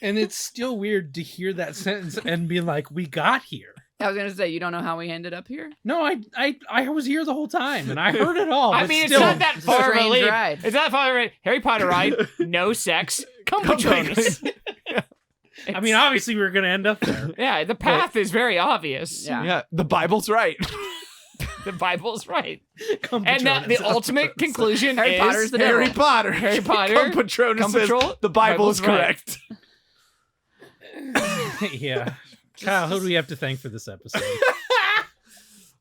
and it's still weird to hear that sentence and be like, "We got here." I was gonna say, you don't know how we ended up here? No, I was here the whole time, and I heard it all. I but mean, still, it's not that far of a Strange leap. ride. It's not far of a ride. Harry Potter ride, no sex, cum Patronus. I mean, obviously, we were gonna end up there. Yeah, the path is very obvious. Yeah. Yeah, the Bible's right. The Bible's right. Cum And the Patronus. ultimate conclusion Harry is Potter's the Harry devil. Potter. Harry Potter, Cum Patronus cum says patrol, the Bible is Bible's right. correct. Yeah. Kyle, who do we have to thank for this episode?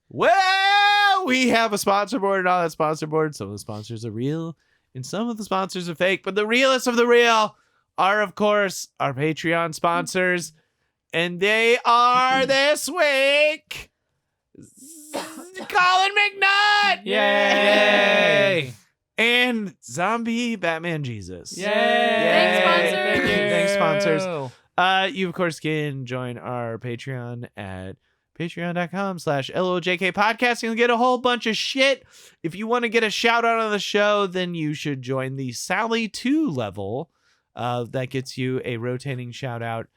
Well, we have a sponsor board and all that sponsor board. Some of the sponsors are real and some of the sponsors are fake, but the realest of the real are, of course, our Patreon sponsors. And they are this week Colin McNutt! Yay! And Zombie Batman Jesus. Yay! Thanks, sponsors. Thank you. Thanks, sponsors. You, of course, can join our Patreon at patreon.com/LOJK podcast. You'll get a whole bunch of shit. If you want to get a shout out on the show, then you should join the Sally 2 level. That gets you a rotating shout out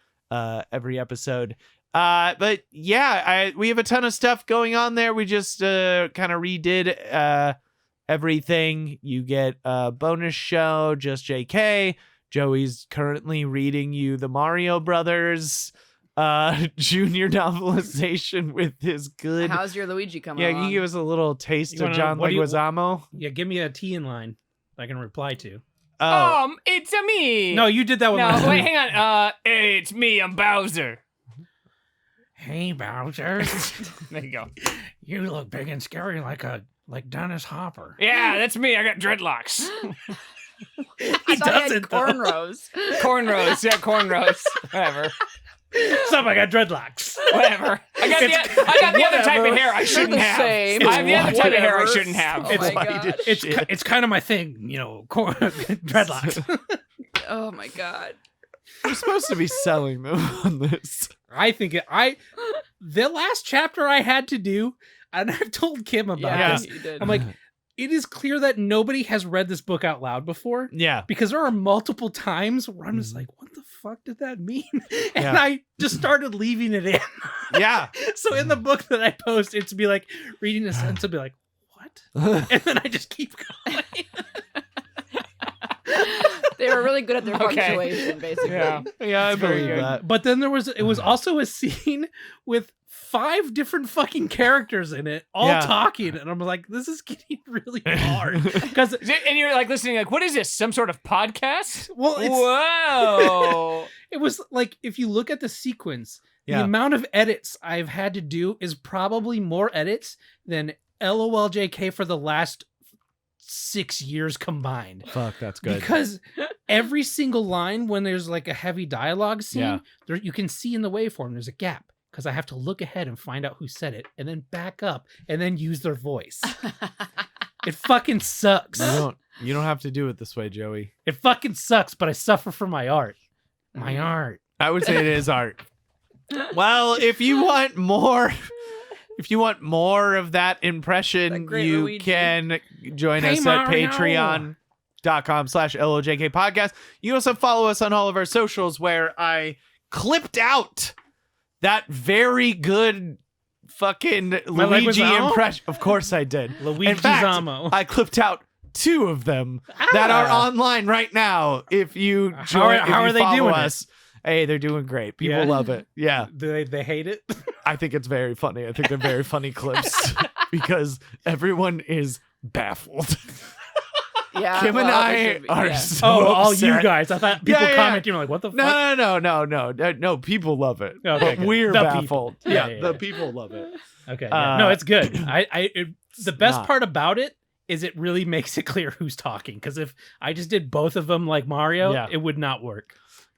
every episode. But yeah, we have a ton of stuff going on there. We just kind of redid everything. You get a bonus show, just JK. Joey's currently reading you the Mario Brothers junior novelization with his good. How's your Luigi coming Yeah, along? he gave us a little taste You of wanna- John what do you- Leguizamo. Yeah, give me a T in line I can reply to. It's a me. No, you did that one. No, last wait, week. hang on. Hey, it's me. I'm Bowser. Hey, Bowser. There you go. You look big and scary like Dennis Hopper. Yeah, that's me. I got dreadlocks. I thought he had doesn't, though. cornrows. Cornrows. Yeah, cornrows. Whatever. Some I got dreadlocks. Whatever. I got the other type of hair I shouldn't the have. same. I have the other type of hair I Whatever. shouldn't have. Oh It's my like- god. It's kind of my thing, dreadlocks. Oh my god. We're supposed to be selling them on this. I think the last chapter I had to do, and I've told Kim about Yeah. this. You did. I'm like, it is clear that nobody has read this book out loud before. Yeah. Because there are multiple times where I'm just like, what the fuck did that mean? And Yeah. I just started leaving it in. Yeah. So in the book that I post, it's be like reading a sentence and be like, what? And then I just keep going. They were really good at their Okay. punctuation, basically. Yeah. Yeah, I very believe good. that. But then it was also a scene with 5 different fucking characters in it, all Yeah. talking, and I'm like, this is getting really hard. Because And you're like listening, like, what is this? Some sort of podcast? well, Whoa. it was like if you look at the sequence, Yeah. the amount of edits I've had to do is probably more edits than LOLJK for the last 6 years combined. Fuck, that's good. Because every single line, when there's like a heavy dialogue scene, Yeah. there, you can see in the waveform there's a gap because I have to look ahead and find out who said it, and then back up and then use their voice. It fucking sucks. You don't have to do it this way, Joey. It fucking sucks, but I suffer for my art. My art. I would say it is art. Well, if you want more of that impression, That great you Luigi. can join Hey, us at Mario. patreon.com/LOJK podcast. You also follow us on all of our socials where I clipped out that very good fucking My leg was Luigi out? impression. Of course I did. Luigi In fact, Zamo. I clipped out 2 of them that are Ah. online right now. If you How join, are- if how you are they follow doing it? us, hey, they're doing great. People Yeah. love it. Yeah, Do they hate it? I think it's very funny. I think they're very funny clips because everyone is baffled. Yeah. Kim and well, I they should be, are yeah. so all you upset. guys. I thought people Yeah, yeah. commenting were like, what the fuck? No. People love it. Okay, But good. we're The baffled. people. Yeah, Yeah, the yeah. people love it. Okay. Yeah. No, it's good. The best not. part about it is it really makes it clear who's talking. Because if I just did both of them like Mario, Yeah. it would not work.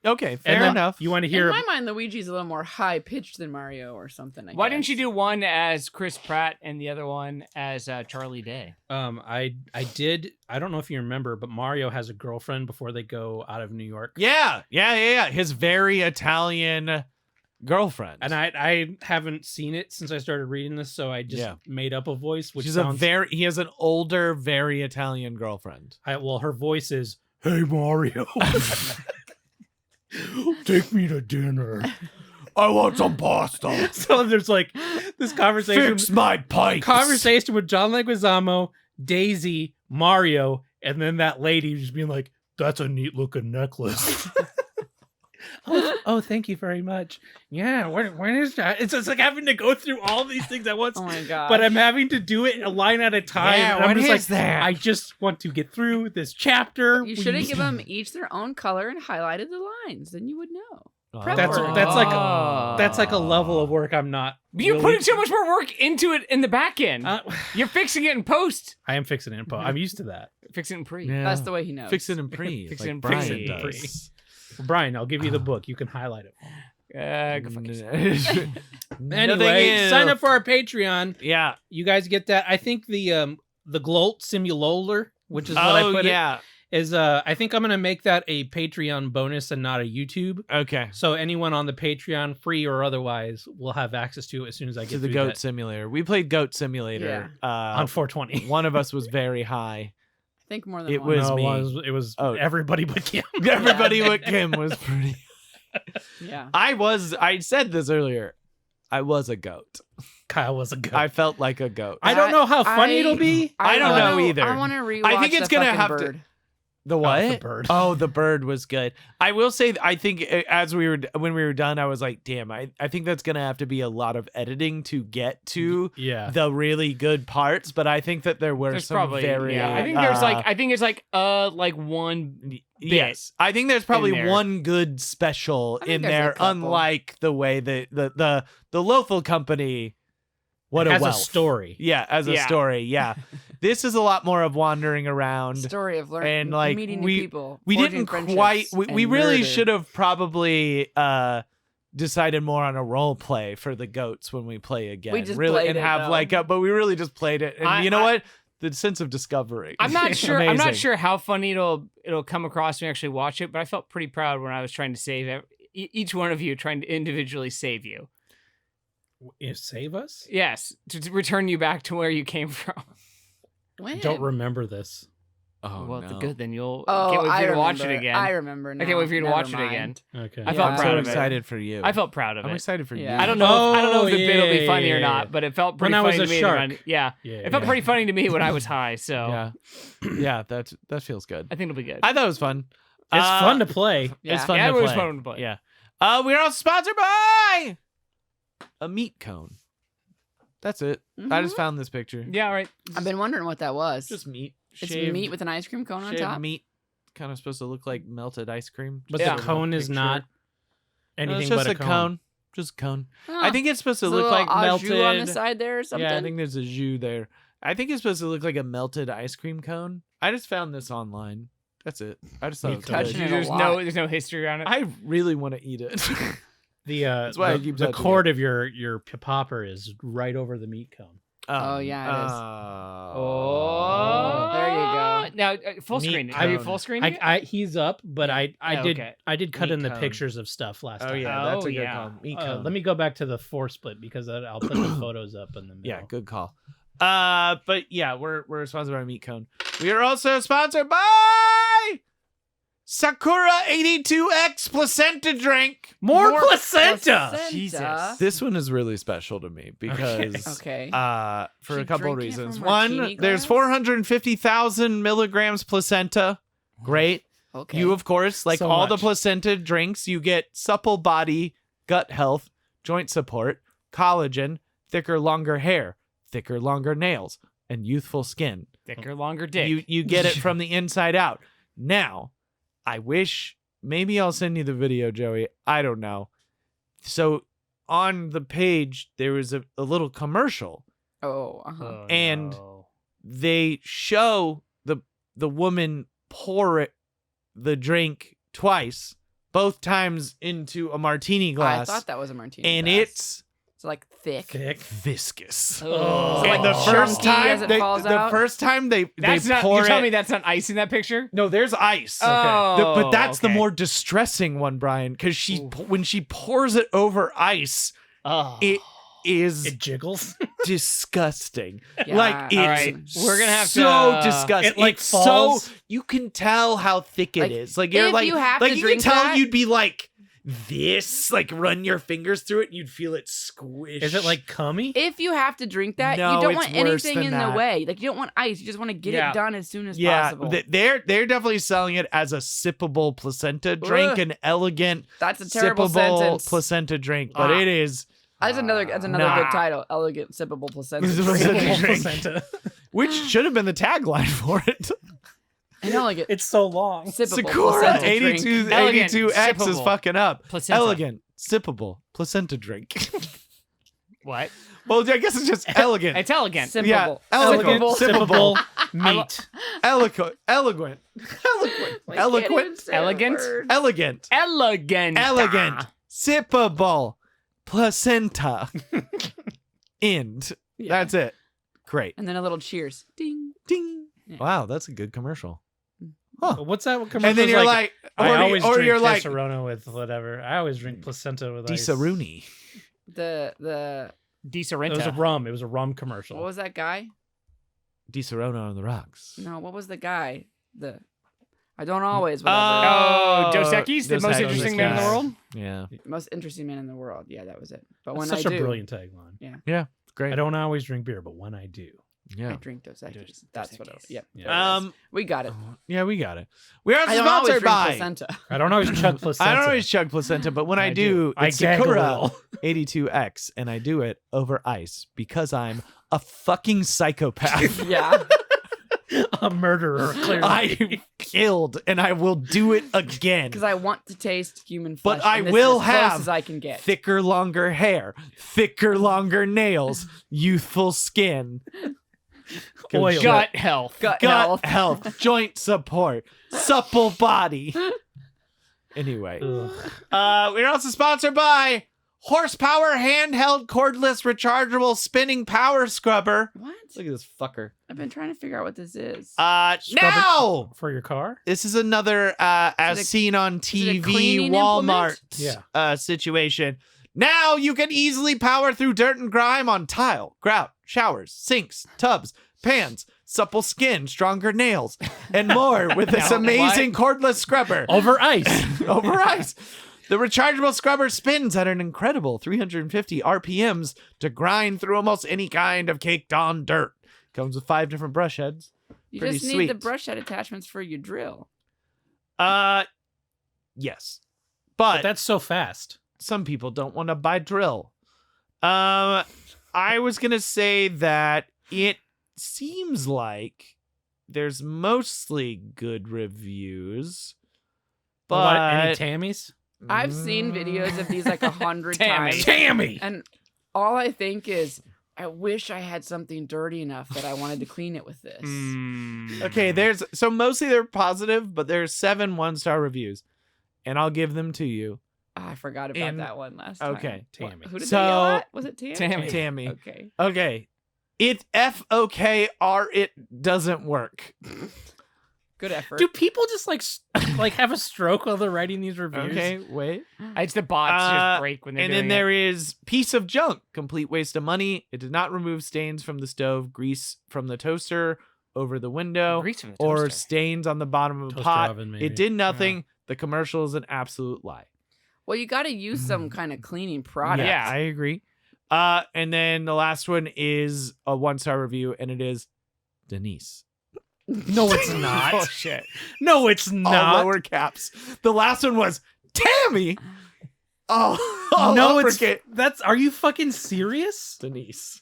Okay, fair And then enough. You want to In hear? my mind, Luigi's a little more high pitched than Mario or something. Why didn't you do one as Chris Pratt and the other one as Charlie Day? I did. I don't know if you remember, but Mario has a girlfriend before they go out of New York. Yeah. His very Italian girlfriend. And I haven't seen it since I started reading this, so I just made up a voice, which She's sounds he has an older, very Italian girlfriend. well, her voice is, "Hey Mario, take me to dinner." I want some pasta. So there's like this conversation my pipes. with John Leguizamo, Daisy, Mario, and then that lady just being like, "That's a neat looking necklace." oh, thank you very much. Yeah, when is that? It's like having to go through all these things at once. Oh my god. But I'm having to do it a line at a time. Yeah, and I'm what just is like, that? I just want to get through this chapter. You should have given them each their own color and highlighted the lines. Then you would know. Prep That's work. that's like a level of work I'm not. You're willing putting so much more work into it in the back end. You're fixing it in post. I am fixing it in post. I'm used to that. Fix it in pre. Yeah. That's the way he knows. Fix it and pre. Fix like it and Brian pre. does. Brian, I'll give you the book. You can highlight it. Go fuck yourself. Anyway, sign up for our Patreon. Yeah. You guys get that. I think the Glolt Simulolar, which is what I put it, is I think I'm gonna make that a Patreon bonus and not a YouTube. Okay. So anyone on the Patreon, free or otherwise, will have access to it as soon as I get To the through Goat that Simulator. We played Goat Simulator. on 420. One of us was very high. I think more than It one. was me. It was Oh. everybody but Kim. Everybody but Kim was pretty. Yeah. I said this earlier. I was a goat. Kyle was a goat. I felt like a goat. I don't know how funny it'll be. I don't know either. I want to rewatch. I think it's the gonna fucking have to- bird. The what? the bird. Oh, the bird was good. I will say, I think when we were done, I was like, damn, I think that's gonna have to be a lot of editing to get to Yeah. the really good parts. But I think that there were There's some probably very. I think there's like one Yes, I think there's probably there. one good special I think in there's a there, couple. unlike the way the Lothal Company. What It a has wealth. a story. Yeah, as a Yeah. story. Yeah, this is a lot more of wandering around. Story of learning And, like, meeting we- new people. We forging didn't friendships, quite. We and really murder. should have probably decided more on a role play for the goats when we play again. We just really played and it, have though. like, but we really just played it. And you know what? The sense of discovery. I'm not sure. I'm Amazing. not sure how funny it'll come across when you actually watch it. But I felt pretty proud when I was trying to save each one of you, trying to individually save you. Save us? Yes, to return you back to where you came from. When? Don't remember this. Oh well, no. good. Then you'll Oh, can't wait for I you to remember. watch it again. I remember now. I can't wait for you to Never watch it again. mind. Okay. I felt I'm proud so of it. excited for you. I felt proud of I'm it. excited for you. Yeah. I don't know. I don't know if the bit will be Oh, funny or yeah. not, but it felt pretty When I funny was to a me. shark. Yeah, Yeah. it felt pretty funny to me when I was high. So Yeah, that feels good. I think it'll be good. I thought it was fun. It's fun to play. Yeah. It's fun Yeah, to it was play. fun to play. Yeah. We're also sponsored by a meat cone. That's it. I just found this picture. Yeah, all right. I've been wondering what that was. Just meat. It's Shaved, meat with an ice cream cone on shaved top. meat. Kind of supposed to look like melted ice cream. But Just Yeah. the a cone is picture. not No, anything it's just but a cone. Just a cone. Huh. I think it's supposed to There's a look like little au melted. jus on the side there or something. Yeah, I think there's a jus there. I think it's supposed to look like a melted ice cream cone. I just found this online. That's it. I just thought Me it was too. good. Touching it a There's lot. there's no history on it. I really want to eat it. The why I the, keep the touching cord of your popper is right over the meat cone. Oh, yeah, it is. Oh, there you go. Now, full Neat screen. Are you cone. full screen? He's up, but I Oh, did okay. I did cut Meat in the cone. pictures of stuff last Oh time. yeah, that's Oh, a good yeah. call. Meat cone. Let me go back to the 4 split because I'll put the photos up in the middle. Yeah, good call. But yeah, we're sponsored by Meat Cone. We are also sponsored by Sakura 82X Placenta Drink. More placenta. Placenta. Jesus. This one is really special to me because Okay. for She a couple of drinking it reasons. from martini One, there's glass? 450,000 milligrams placenta. Great. Okay. You, of course, like So all the much. placenta drinks, you get supple body, gut health, joint support, collagen, thicker, longer hair, thicker, longer nails, and youthful skin. Thicker, longer dick. You get it from the inside out. Now, I wish maybe I'll send you the video, Joey. I don't know. So on the page there was a little commercial. Oh. Uh-huh. Oh, and- no. They show the woman pour the drink twice, both times into a martini I glass, thought that was a martini. and glass. it's It's like thick. Thick. viscous. Oh. So, like, And the chunky first time as it they, falls the out? first time they That's not. pour You're telling me it. that's not ice in that picture? No, there's ice. Oh, But that's the okay. more distressing one, Brian, because Ooh. when she pours it over ice, Oh. it is It jiggles. disgusting. Yeah. Like it's All right, we're gonna have to, so disgusting. It, like, it's falls. so you can tell how thick it Like, is. Like you're if like you have like to you can drink tell that- you'd be like this, like run your fingers through it and you'd feel it squish. Is it like cummy? If you have to drink that, No, you don't it's want worse anything than in that. the way. Like you don't want ice. You just want to get Yeah. it done as soon as yeah, possible. they're definitely selling it as a sippable placenta drink, Ugh. an elegant That's a terrible sippable sentence. placenta drink, but Ah. it is That's another Nah. good title. Elegant sippable placenta. Placenta drink. drink. Placenta. which should have been the tagline for it. An elegant It's so long. sippable Sakura placenta 82 drink. Elegant, 82X is sippable. fucking up. Placenta. Elegant, sippable, placenta drink. What? Well, I guess it's just elegant. It's elegant. Sippable. Yeah, elegant, Sippable. Sippable meat. eloquent, eloquent, I can't even eloquent, say that Elegant? word. elegant, Elegant. elegant, sippable placenta. End. Yeah. That's it. Great. And then a little cheers. Ding. Ding. Yeah. Wow, that's a good commercial. Huh. What's that commercial? And then you're like, I always or drink you're like, Disaronno with whatever. I always drink placenta with ice. Disaruni. The It was a DiSorrento. rum. It was a rum commercial. what was that guy? Disarona on the rocks. No, what was the guy? I don't always. Whatever. Oh, Dos Equis, the Dos most Equis interesting man in the guy. world. Yeah. Most interesting man in the world. Yeah, that was it. But That's when such I a do, brilliant tagline. Great. I don't always drink beer, but when I do, I Yeah. drink Dos Equis. Dos That's what. Equis. Yeah. Yeah. We got it. Yeah, we got it. We are I don't always sponsored drink by. placenta. I don't always chug placenta. I don't always chug placenta, but when I do, I it's gag a Sakura little. 82X, and I do it over ice because I'm a fucking psychopath. Yeah. A murderer, clearly. I killed, and I will do it again. Because I want to taste human But flesh. I and this will is as close have as I can get. Thicker, longer hair, thicker, longer nails, youthful skin, Oil. Gut health. Gut gut health. health, joint support, supple body. Anyway, Ugh. we're also sponsored by Horsepower Handheld Cordless Rechargeable Spinning Power Scrubber. What? Look at this fucker. I've been trying to figure out what this is. Now For your car? this is another as it a- seen on it a TV cleaning Walmart implement? situation. Now you can easily power through dirt and grime on tile, grout, showers, sinks, tubs, pans, supple skin, stronger nails, and more with this Now, amazing cordless scrubber Over ice. over ice. The rechargeable scrubber spins at an incredible 350 RPMs to grind through almost any kind of caked on dirt. Comes with 5 different brush heads. You pretty just need the sweet. brush head attachments for your drill. Yes. But But that's so fast. some people don't want to buy drill. I was gonna say that it seems like there's mostly good reviews, What, any but Tammys? I've seen videos of these like 100 Tammy. times. Tammy! And all I think is, I wish I had something dirty enough that I wanted to clean it with this. Mm. Okay, there's so mostly they're positive, but there's 7 one-star reviews, and I'll give them to you. Oh, I forgot about And- that one last time. Okay, What- Tammy. Who did So- they yell at? Was it Tammy? Tammy. Tammy. Okay. Okay, it FOKR it doesn't work. Good effort. Do people just like have a stroke while they're writing these reviews? Okay, wait. It's the bots just break when they're And doing then it. there is piece of junk, complete waste of money. It did not remove stains from the stove, grease from the toaster over the window, Grease from the or toaster. stains on the bottom of a Toaster pot. oven, maybe. It did nothing. The commercial is an absolute lie. Well, you got to use some kind of cleaning product. Yeah. I agree. And then the last one is a 1-star review, and it is Denise. No, it's not. Bullshit. No, it's All not. lower caps. The last one was Tammy. Oh, all No, it's uppercase. that's. Are you fucking serious? Denise.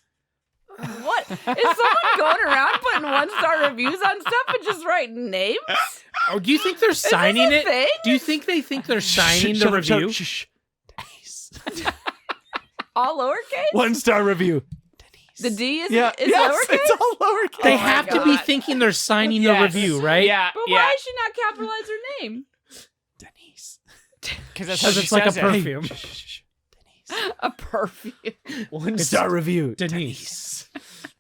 What? Is someone going around putting 1-star reviews on stuff and just writing names? Or do you think they're Is this signing a it? thing? Do you think they think they're signing Shh, the shh, review? shh, shh. Denise. All lowercase? 1-star review. The D is, Yeah, is yes, lowercase? it's all lowercase. They Oh my have to be God. thinking they're signing Yes. the review, right? Yeah, But yeah. why is she not capitalize her name? Denise. Because that's how Because she it's like a says it. perfume. Shh, shh, shh. Denise. A perfume. 1-star review. Denise.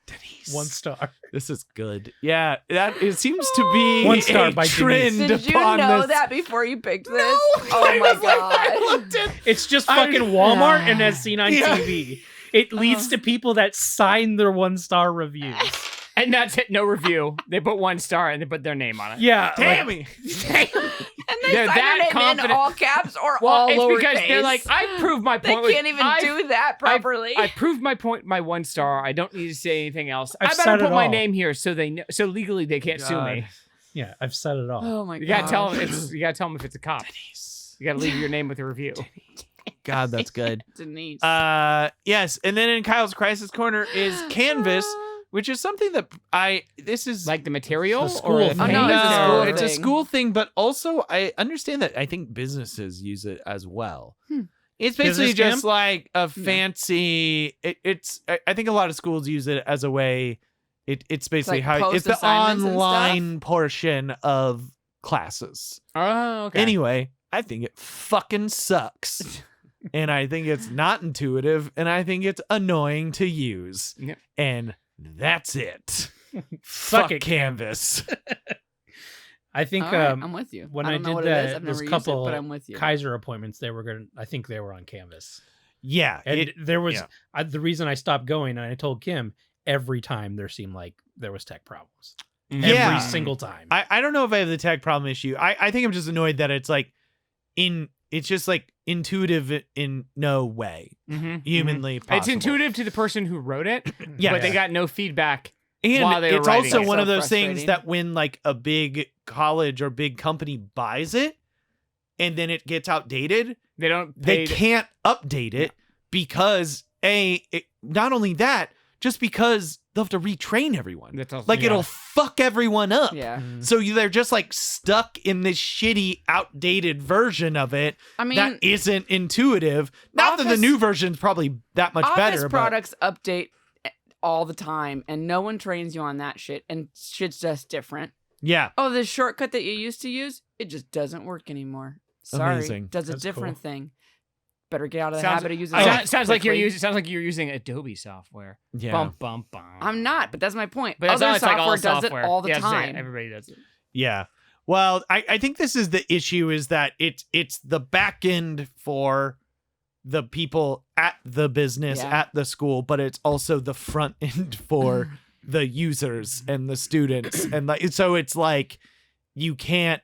Denise. 1 star. This is good. Yeah, that it seems to be 1 star a by trend Denise. Did you upon know this. that before you picked this? No, Oh I my was like, I god. looked at. It's just I- fucking Walmart and as seen on Yeah. TV. It leads to people that sign their 1-star reviews. And that's it. No review. They put 1 star and they put their name on it. Yeah. like- Tammy. And they They're sign that her name confident. in all caps or Well, all it's lowercase. because they're like, I proved my They point. can't even I've- do that properly. I proved my point. My 1 star. I don't need to say anything else. I've I said better it put my all. name here so they know. So legally they can't sue me. Yeah, I've said it all. oh my You god. gotta tell them. You gotta tell them if it's a cop. You gotta leave your name with a review. God, that's good. Denise. Yes, and then in Kyle's Crisis Corner is Canvas, which is something that this is Like the material It's a school or the thing. Oh, paint? no, it's a school it's a thing. school thing, but also I understand that I think businesses use it as well. Hmm. It's basically Business just jam? like a fancy. I think a lot of schools use it as a way. It's basically like how post it's the assignments and online portion of classes. Oh, okay. Anyway, I think it fucking sucks. and I think it's not intuitive, and I think it's annoying to use. Yep. And that's it. Fuck Fuck it, Canvas. I think All right, I'm with you. when I I don't know did what it is. that, I've those never couple used it, but I'm with you. Kaiser appointments, I think they were on Canvas. Yeah. And there was yeah. the reason I stopped going, and I told Kim every time there seemed like there was tech problems. Yeah. Every single time. I don't know if I have the tech problem issue. I think I'm just annoyed that it's like it's just like intuitive in no way. Humanly possible. It's intuitive to the person who wrote it, Yes. but they got no feedback. And while they were it's writing also it. one So of those things frustrating. that when like a big college or big company buys it and then it gets outdated, They don't. they pay can't update it because not only that, just because they'll have to retrain everyone. That's also, Like yeah. it'll fuck everyone up. Yeah. So they're just like stuck in this shitty, outdated version of it I mean, that isn't intuitive. Not that the Office- new version's probably that much Office better. products update all the time, and no one trains you on that shit, and shit's just different. But yeah, Oh, this shortcut that you used to use, it just doesn't work anymore. Sorry, Amazing. does a That's different cool. thing. Better get out of the Sounds- habit of using. Sounds, it sounds like you're quickly. using. Sounds like you're using Adobe software. yeah. Bum bum bum. I'm not, but that's my point. But that's Other not, it's like all software does software. it all the Yeah, I was saying, time. everybody does it. Yeah. Well, I think this is the issue is that it's the back end for the people at the business, Yeah. at the school, but it's also the front end for the users and the students. And like so it's like you can't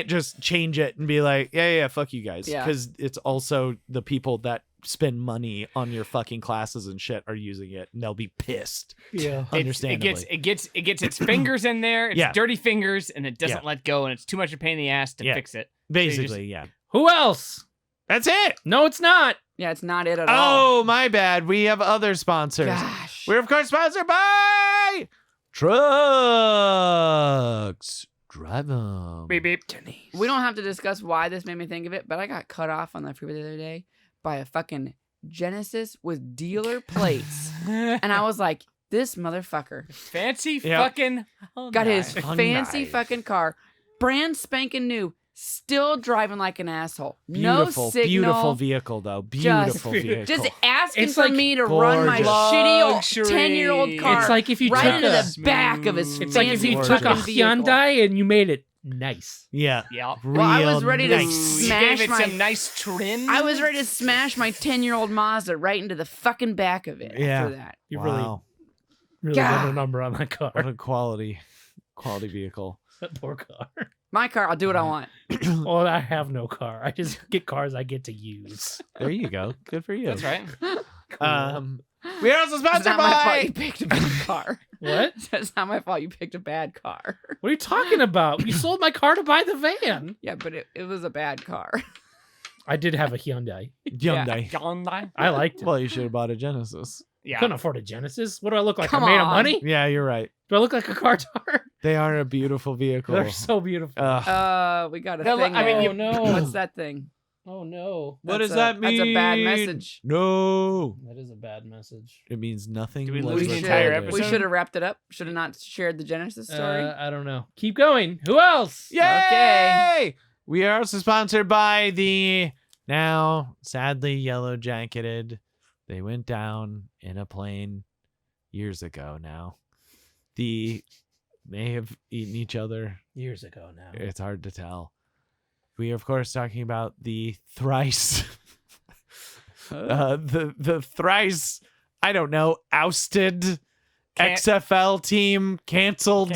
just change it and be like, yeah, fuck you guys. Yeah. Because it's also the people that spend money on your fucking classes and shit are using it and they'll be pissed. Yeah. Understandably. It gets its fingers in there. It's Yeah. dirty fingers, and it doesn't Yeah. let go, and it's too much of a pain in the ass to Yeah. fix it. Basically, yeah. Who else? That's it. No, it's not. Yeah, it's not it at all. Oh, my bad. We have other sponsors. Gosh. We're, of course, sponsored by Trucks. Drive them. Beep beep. We don't have to discuss why this made me think of it, but I got cut off on the freeway the other day by a fucking Genesis with dealer plates. And I was like, this motherfucker Fancy Yep. fucking got his Hyundai. fancy fucking car, brand spanking new, still driving like an asshole. Beautiful, No signal. beautiful vehicle, though. Beautiful vehicle. Just asking It's for like me to run my gorgeous. shitty old Luxury. 10-year-old car It's like if you right took into a the back of his It's like if fancy you took a fucking vehicle. Hyundai and you made it nice. Yeah. Yeah. Well, I was Real ready to nice. You smash gave it my some nice trim. I was ready to smash my 10-year-old Mazda right into the fucking back of it Yeah. after that. You Wow. really God. got a number on that car. What a quality vehicle. That poor car. My car, I'll do what I want. Well, I have no car. I just get cars I get to use. There you go. Good for you. That's right. We are also It's sponsored not my fault by you picked a bad car. What? It's not my fault you picked a bad car. What are you talking about? You sold my car to buy the van. Yeah, but it was a bad car. I did have a Hyundai. Hyundai. Hyundai. I liked it. Well, you should have bought a Genesis. Yeah. Couldn't afford a Genesis. What do I look like? Come I'm made of on. money? Yeah, you're right. Do I look like a car tar? They are a beautiful vehicle. They're so beautiful. We got a No, thing. I mean, oh you- no. What's that thing? Oh no. What That's does that That's a bad mean? message. No. That is a bad message. It means nothing. Did we was lose the should- entire recorded. episode? We should have wrapped it up. Should have not shared the Genesis story. I don't know. Keep going. Who else? Yay! Okay. We are also sponsored by the now sadly yellow jacketed. They went down in a plane years ago now. They have eaten each other. Years ago now. It's hard to tell. We are, of course, talking about the thrice the thrice, I don't know, ousted Can't- XFL team, canceled,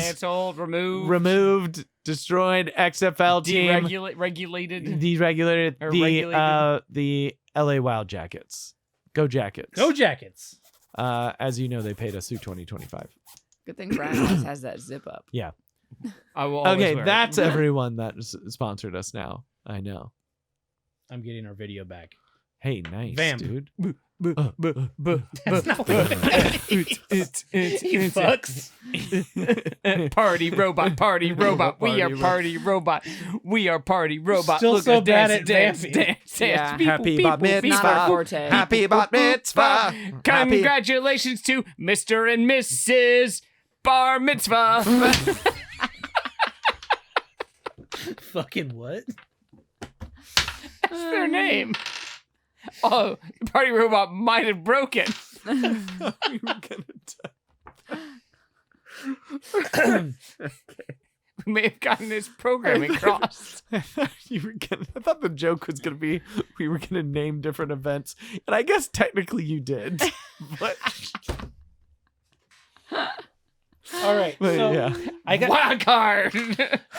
removed, destroyed XFL team, regulated. deregulated Or the LA Wild Jackets. Go Jackets. Go Jackets. As you know, they paid us through 2025. Good thing Brad always has that zip up. I will always Okay, wear it. that's everyone that sponsored us now. I know. I'm getting our video back. Hey, nice, Vamp. dude. That's not what you fucks. Party robot. We are party robot. We are party robot. Still Look so at bad dance, at dance, vamping. dance, Yeah. dance. Happy Beep, bat boop, beep, Not mitzvah. our forte. Happy bat mitzvah. Happy. Congratulations to Mr. and Mrs. Bar Mitzvah. Fucking what? What's their name? Oh, the party robot might have broken. We were gonna We may have gotten his programming crossed. I thought the joke was gonna be we were gonna name different events, and I guess technically you did. But All right. But, So yeah. I got. Wild card.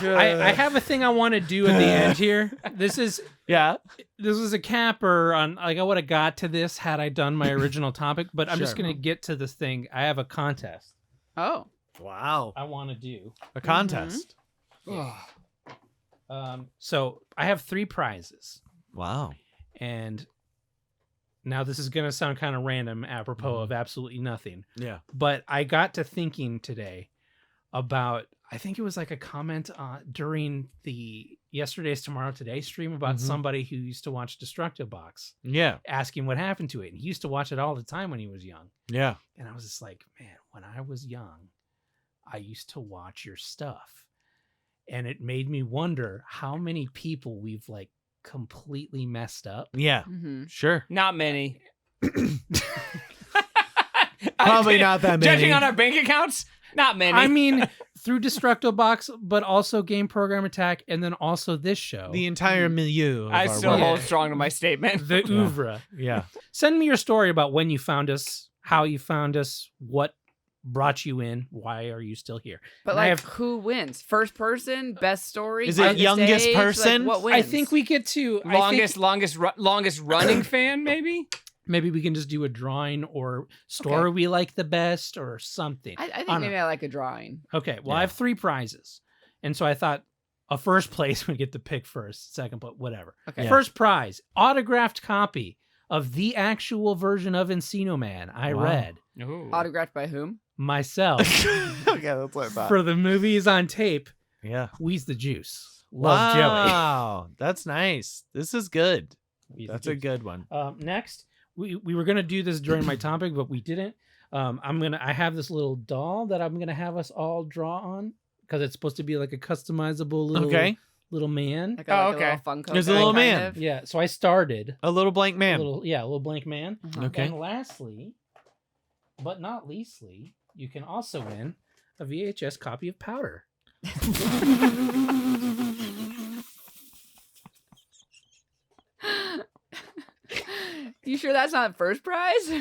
I have a thing I want to do at the end here. This is a capper on like I would have got to this had I done my original topic, but I'm just Sure. gonna get to this thing. I have a contest Oh. Wow. I want to do. A contest. So I have 3 prizes, Wow. and now this is gonna sound kind of random, apropos of absolutely nothing. Yeah. But I got to thinking today about, I think it was like a comment during the Yesterday's Tomorrow Today stream about somebody who used to watch Destructo Box, Yeah. asking what happened to it. And he used to watch it all the time when he was young. Yeah. And I was just like, man, when I was young, I used to watch your stuff. And it made me wonder how many people we've like completely messed up. Yeah. Mm-hmm. Sure. Not many. Probably not that many. Judging on our bank accounts, not many. I mean, through Destructo Box, but also Game Program Attack, and then also this show. The entire milieu. Of I our still world. hold strong to my statement. The oeuvre. Yeah. Send me your story about when you found us, how you found us, what brought you in, why are you still here? But And I like, have- who wins? First person, best story. Is it youngest age? person? Like, what wins? I think we get to Longest running fan, maybe. maybe we can just do a drawing or story we like the best or something. I think don't maybe know. I like a drawing. Okay, well I have 3 prizes, and so I thought a first place would get to pick first, second, but whatever. Okay. First prize, autographed copy of the actual version of Encino Man I Wow. read Ooh. Autographed by whom? myself Okay, that's what I thought. for the movies on tape. Yeah. Wheeze the Juice. Love Wow. That's nice. This is good. Joey. Wheeze the That's a Juice. good one. Next, we were gonna do this during my topic, but we didn't. I have this little doll that I'm gonna have us all draw on because it's supposed to be like a customizable little man. Like Oh, a okay. little Funko. There's a guy, little kind man. of? Yeah, so I started A little blank man. a little blank man. Uh-huh. Okay. And lastly, but not leastly, you can also win a VHS copy of Powder. You sure that's not first prize?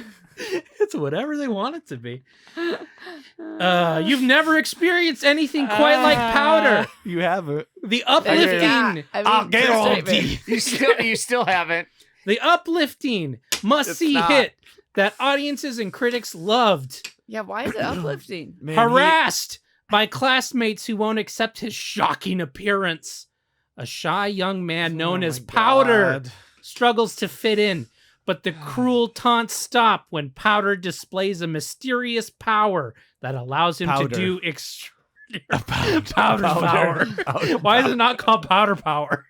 It's whatever they want it to be. You've never experienced anything quite like Powder. You have it. The uplifting, Yeah, I mean, I'll get first on statement. You still haven't. the uplifting must-see not. hit that audiences and critics loved. Yeah, why is it uplifting? Man, Harassed by classmates who won't accept his shocking appearance. A shy young man known Oh as my Powder God. struggles to fit in, but the cruel taunts stop when Powder displays a mysterious power that allows him Powder. to do extraordinary Powder. power. Powder. Why is it not called Powder Power?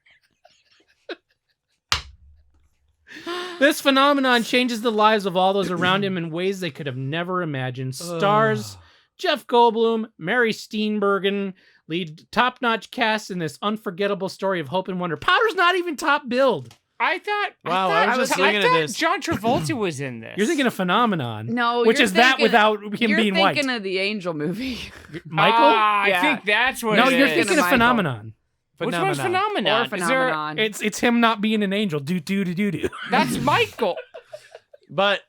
This phenomenon changes the lives of all those around him in ways they could have never imagined. Stars Jeff Goldblum, Mary Steenburgen lead top-notch cast in this unforgettable story of hope and wonder. Powder's not even top billed. I thought. Wow, I, I was just looking at thought this. John Travolta was in this. You're thinking of Phenomenon, No, which you're is that thinking- without him You're being white. thinking of the Angel movie. Michael? I Yeah. think that's what. No, it you're is. thinking of Michael. Phenomenon. Which one's Phenomenon? Or Is there- Phenomenon. It's him not being an angel. Do. That's Michael. But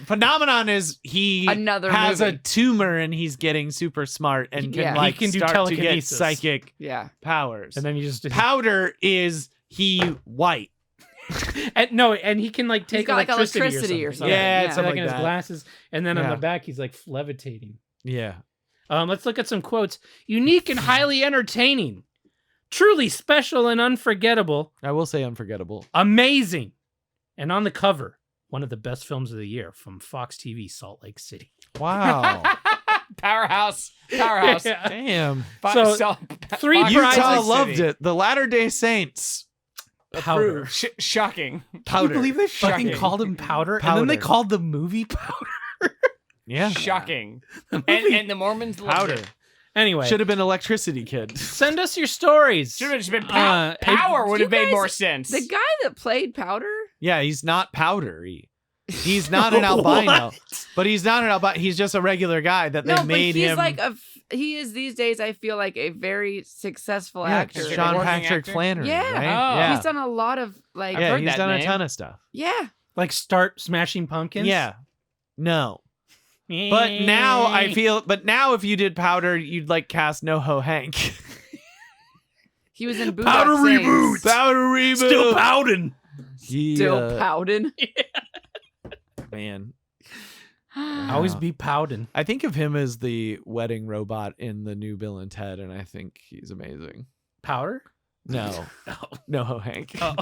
phenomenon is he Another has movie. a tumor and he's getting super smart and can Yeah. like He can do start to get telekinesis. psychic Yeah. powers. And then you just Powder is he white. and he can like He's take got, like, electricity or something. Yeah, It's something like in like his that. glasses, and then on Yeah. the back he's like levitating. Yeah. Let's look at some quotes. Unique and highly entertaining, truly special and unforgettable, I will say unforgettable. amazing, and on the cover, one of the best films of the year from Fox TV Salt Lake City. Wow. Powerhouse. Yeah. Damn. So, 3 Fox prizes. Utah City. loved it. The Latter-day Saints. Powder. Shocking. Powder. Can you believe they fucking Shocking. called him Powder, and then they Powder. called the movie Powder? Yeah. Shocking. The And, movie- and the Mormons loved Powder. it. Anyway, Should have been Electricity Kid. send us your stories. Should have just been if- Power would you have made guys- more sense. The guy that played Powder? Yeah, he's not powdery. He's not an albino. What? But he's not an albino. He's just a regular guy that they No, but made he's him. like he is these days, I feel like a very successful yeah, actor. Is Sean working Patrick actor? Flannery. Yeah. Right? Oh. Yeah. He's done a lot of like I've Yeah, heard he's that done name. a ton of stuff. yeah. Like start Smashing Pumpkins. Yeah. No. But now I feel. But now if you did Powder, you'd like cast NoHo Hank. He was in Boondock Powder Saints. reboot. Powder reboot. Still pouting. Still pouting. Man. Always be pouting. I think of him as the wedding robot in the new Bill and Ted, and I think he's amazing. Powder? No, Oh. NoHo Hank. Oh.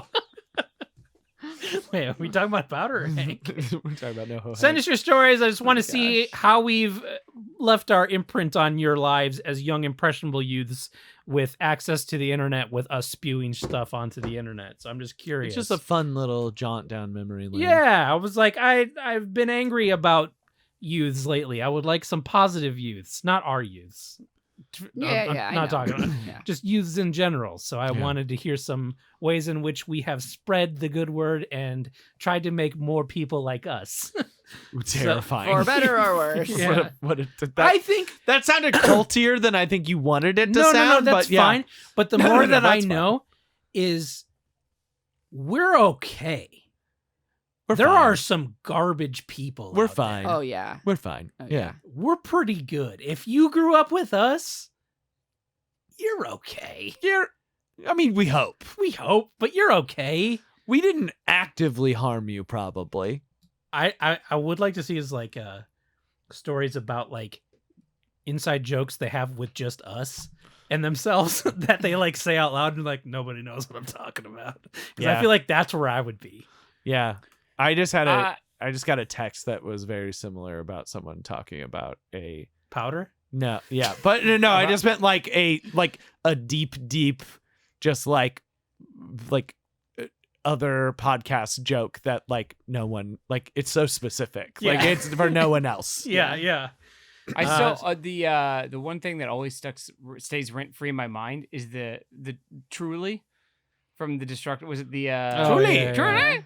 Wait, are we talking about Powder or Hank? We're talking about NoHo Send Hank. us your stories. I just want to Oh, see gosh. how we've left our imprint on your lives as young, impressionable youths with access to the internet, with us spewing stuff onto the internet. So I'm just curious. It's just a fun little jaunt down memory lane. Yeah, I was like, I've been angry about youths lately. I would like some positive youths, not our youths. Yeah, I'm yeah. I not know. talking about Yeah. just youths in general. So I Yeah. wanted to hear some ways in which we have spread the good word and tried to make more people like us. Terrifying. For better or worse. Yeah. that, I think that sounded cultier than I think you wanted it to no, sound. that's but yeah. fine. But the No, more no, that I that's fine. know is we're okay. We're there fine. are some garbage people. We're out there. fine. Oh yeah. We're fine. Oh, yeah. We're pretty good. If you grew up with us, you're okay. I mean, we hope. We hope, but you're okay. We didn't actively harm you, probably. I would like to see is like stories about like inside jokes they have with just us and themselves that they like say out loud and like nobody knows what I'm talking about. Because I Yeah. feel like that's where I would be. Yeah. I just had Uh, I just got a text that was very similar about someone talking about a Powder? no, yeah, but no, I just meant like a deep, just like other podcast joke that like no one like it's so specific, like Yeah. it's for no one else. Yeah. I still the one thing that always stays rent free in my mind is the Truly from the Destructor. Was it the Truly. Truly?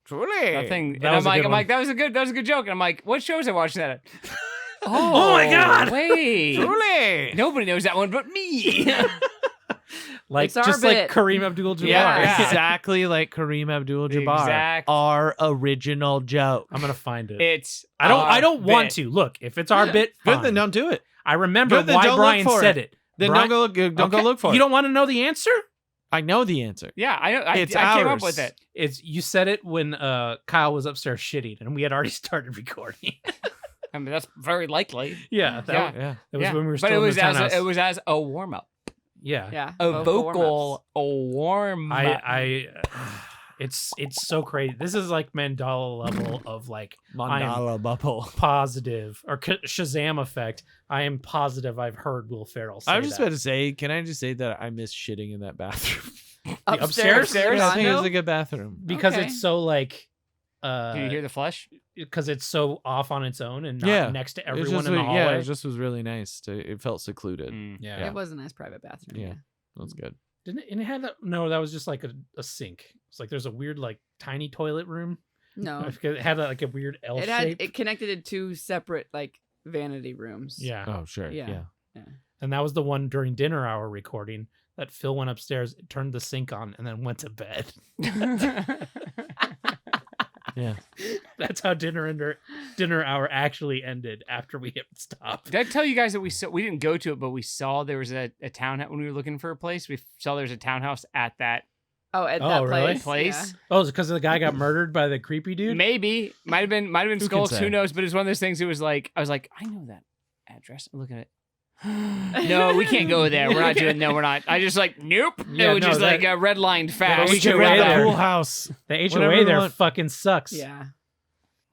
Truly. That thing. That And was a good I'm one. like, that was a good joke. And I'm like, what show was I watching that at? Oh my God. Wait. Truly. Nobody knows that one but me. Like It's our just like bit. Kareem Abdul-Jabbar. Yeah. Exactly like Kareem Abdul-Jabbar. Exact. Our original joke. I'm gonna find it. It's I don't want bit. to. Look, if it's our bit, Good, fine. then don't do it. I remember Good, then why don't look Brian for said it. it. Then Brian- don't go Okay, look for You it. don't want to know the answer? I know the answer. Yeah, I know. I It's came up ours. with it. It's you said it when Kyle was upstairs shitting and we had already started recording. I mean, that's very likely. yeah, that, Yeah. Yeah. that was Yeah. when we were But still it in was the townhouse. it was as a warm up, yeah. Yeah. a vocal warm up. I it's so crazy. This is like Mandela level of like Mandala bubble. positive or Shazam effect. I am positive I've heard Will Ferrell say I was just that. about to say, can I just say that I miss shitting in that bathroom? upstairs? Yeah, I think it was condo? a good bathroom. because Okay. it's so like Do you hear the flush? because it's so off on its own and not Yeah. next to It was everyone just, in the yeah, hallway. it just was really nice. It felt secluded. Mm. yeah. It was a nice private bathroom. Yeah. That's good. Didn't it, and it had that? No, that was just like a sink. It's like there's a weird like tiny toilet room. No. It had like a weird L It shape. connected to two separate like vanity rooms. Yeah. Oh, sure. Yeah. Yeah. And that was the one during dinner hour recording that Phil went upstairs, turned the sink on, and then went to bed. Yeah. That's how dinner hour actually ended after we hit stop. Did I tell you guys that we didn't go to it, but we saw there was a townhouse when we were looking for a place. We saw there was a townhouse at that Oh, at Oh, that really? place. Oh, is it because the guy got murdered by the creepy dude? Maybe might have been Who can Skulls. say? Who knows? But it's one of those things. It was like I was like, I know that address. I'm looking at it. No, we can't go there. We're not doing. No, we're not. I just like nope. Yeah, it was no, just that- like a red line But fast. we We can HOA rent the there. pool house. The Whatever HOA we there want. fucking sucks. Yeah.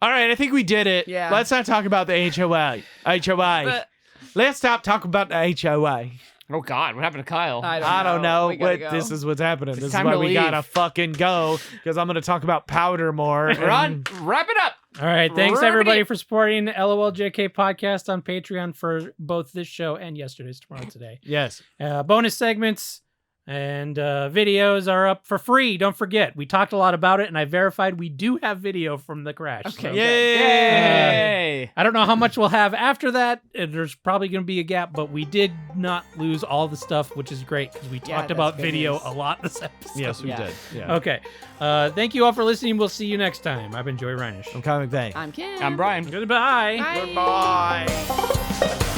All right, I think we did it. Yeah. Let's not talk about the HOA. HOA. But Let's stop talking about the HOA. Oh God, what happened to Kyle? I don't know, We gotta but go. this is what's happening. It's This is time why to we leave. gotta fucking go, because I'm gonna talk about powder more. Ron, wrap it up. All right. Thanks, Ribbity. everybody, for supporting LOLJK Podcast on Patreon for both this show and yesterday's Tomorrow Today. Yes. Bonus segments and videos are up for free. Don't forget, we talked a lot about it, and I verified we do have video from the crash. Okay. So, Yay! I don't know how much we'll have after that. There's probably going to be a gap, but we did not lose all the stuff, which is great because we Yeah, talked that's about good video news. a lot this episode. Yes, we Yeah. did. Yeah. Okay. Thank you all for listening. We'll see you next time. I've been Joy Reinish. I'm Kyle McVeigh. I'm Kim. I'm Brian. Goodbye. Bye. Goodbye.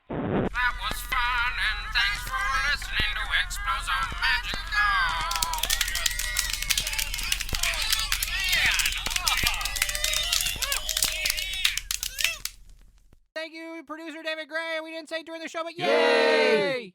That was fun, and thanks for listening to Explosion Magic Thank you, producer David Gray. We didn't say during the show, but yay!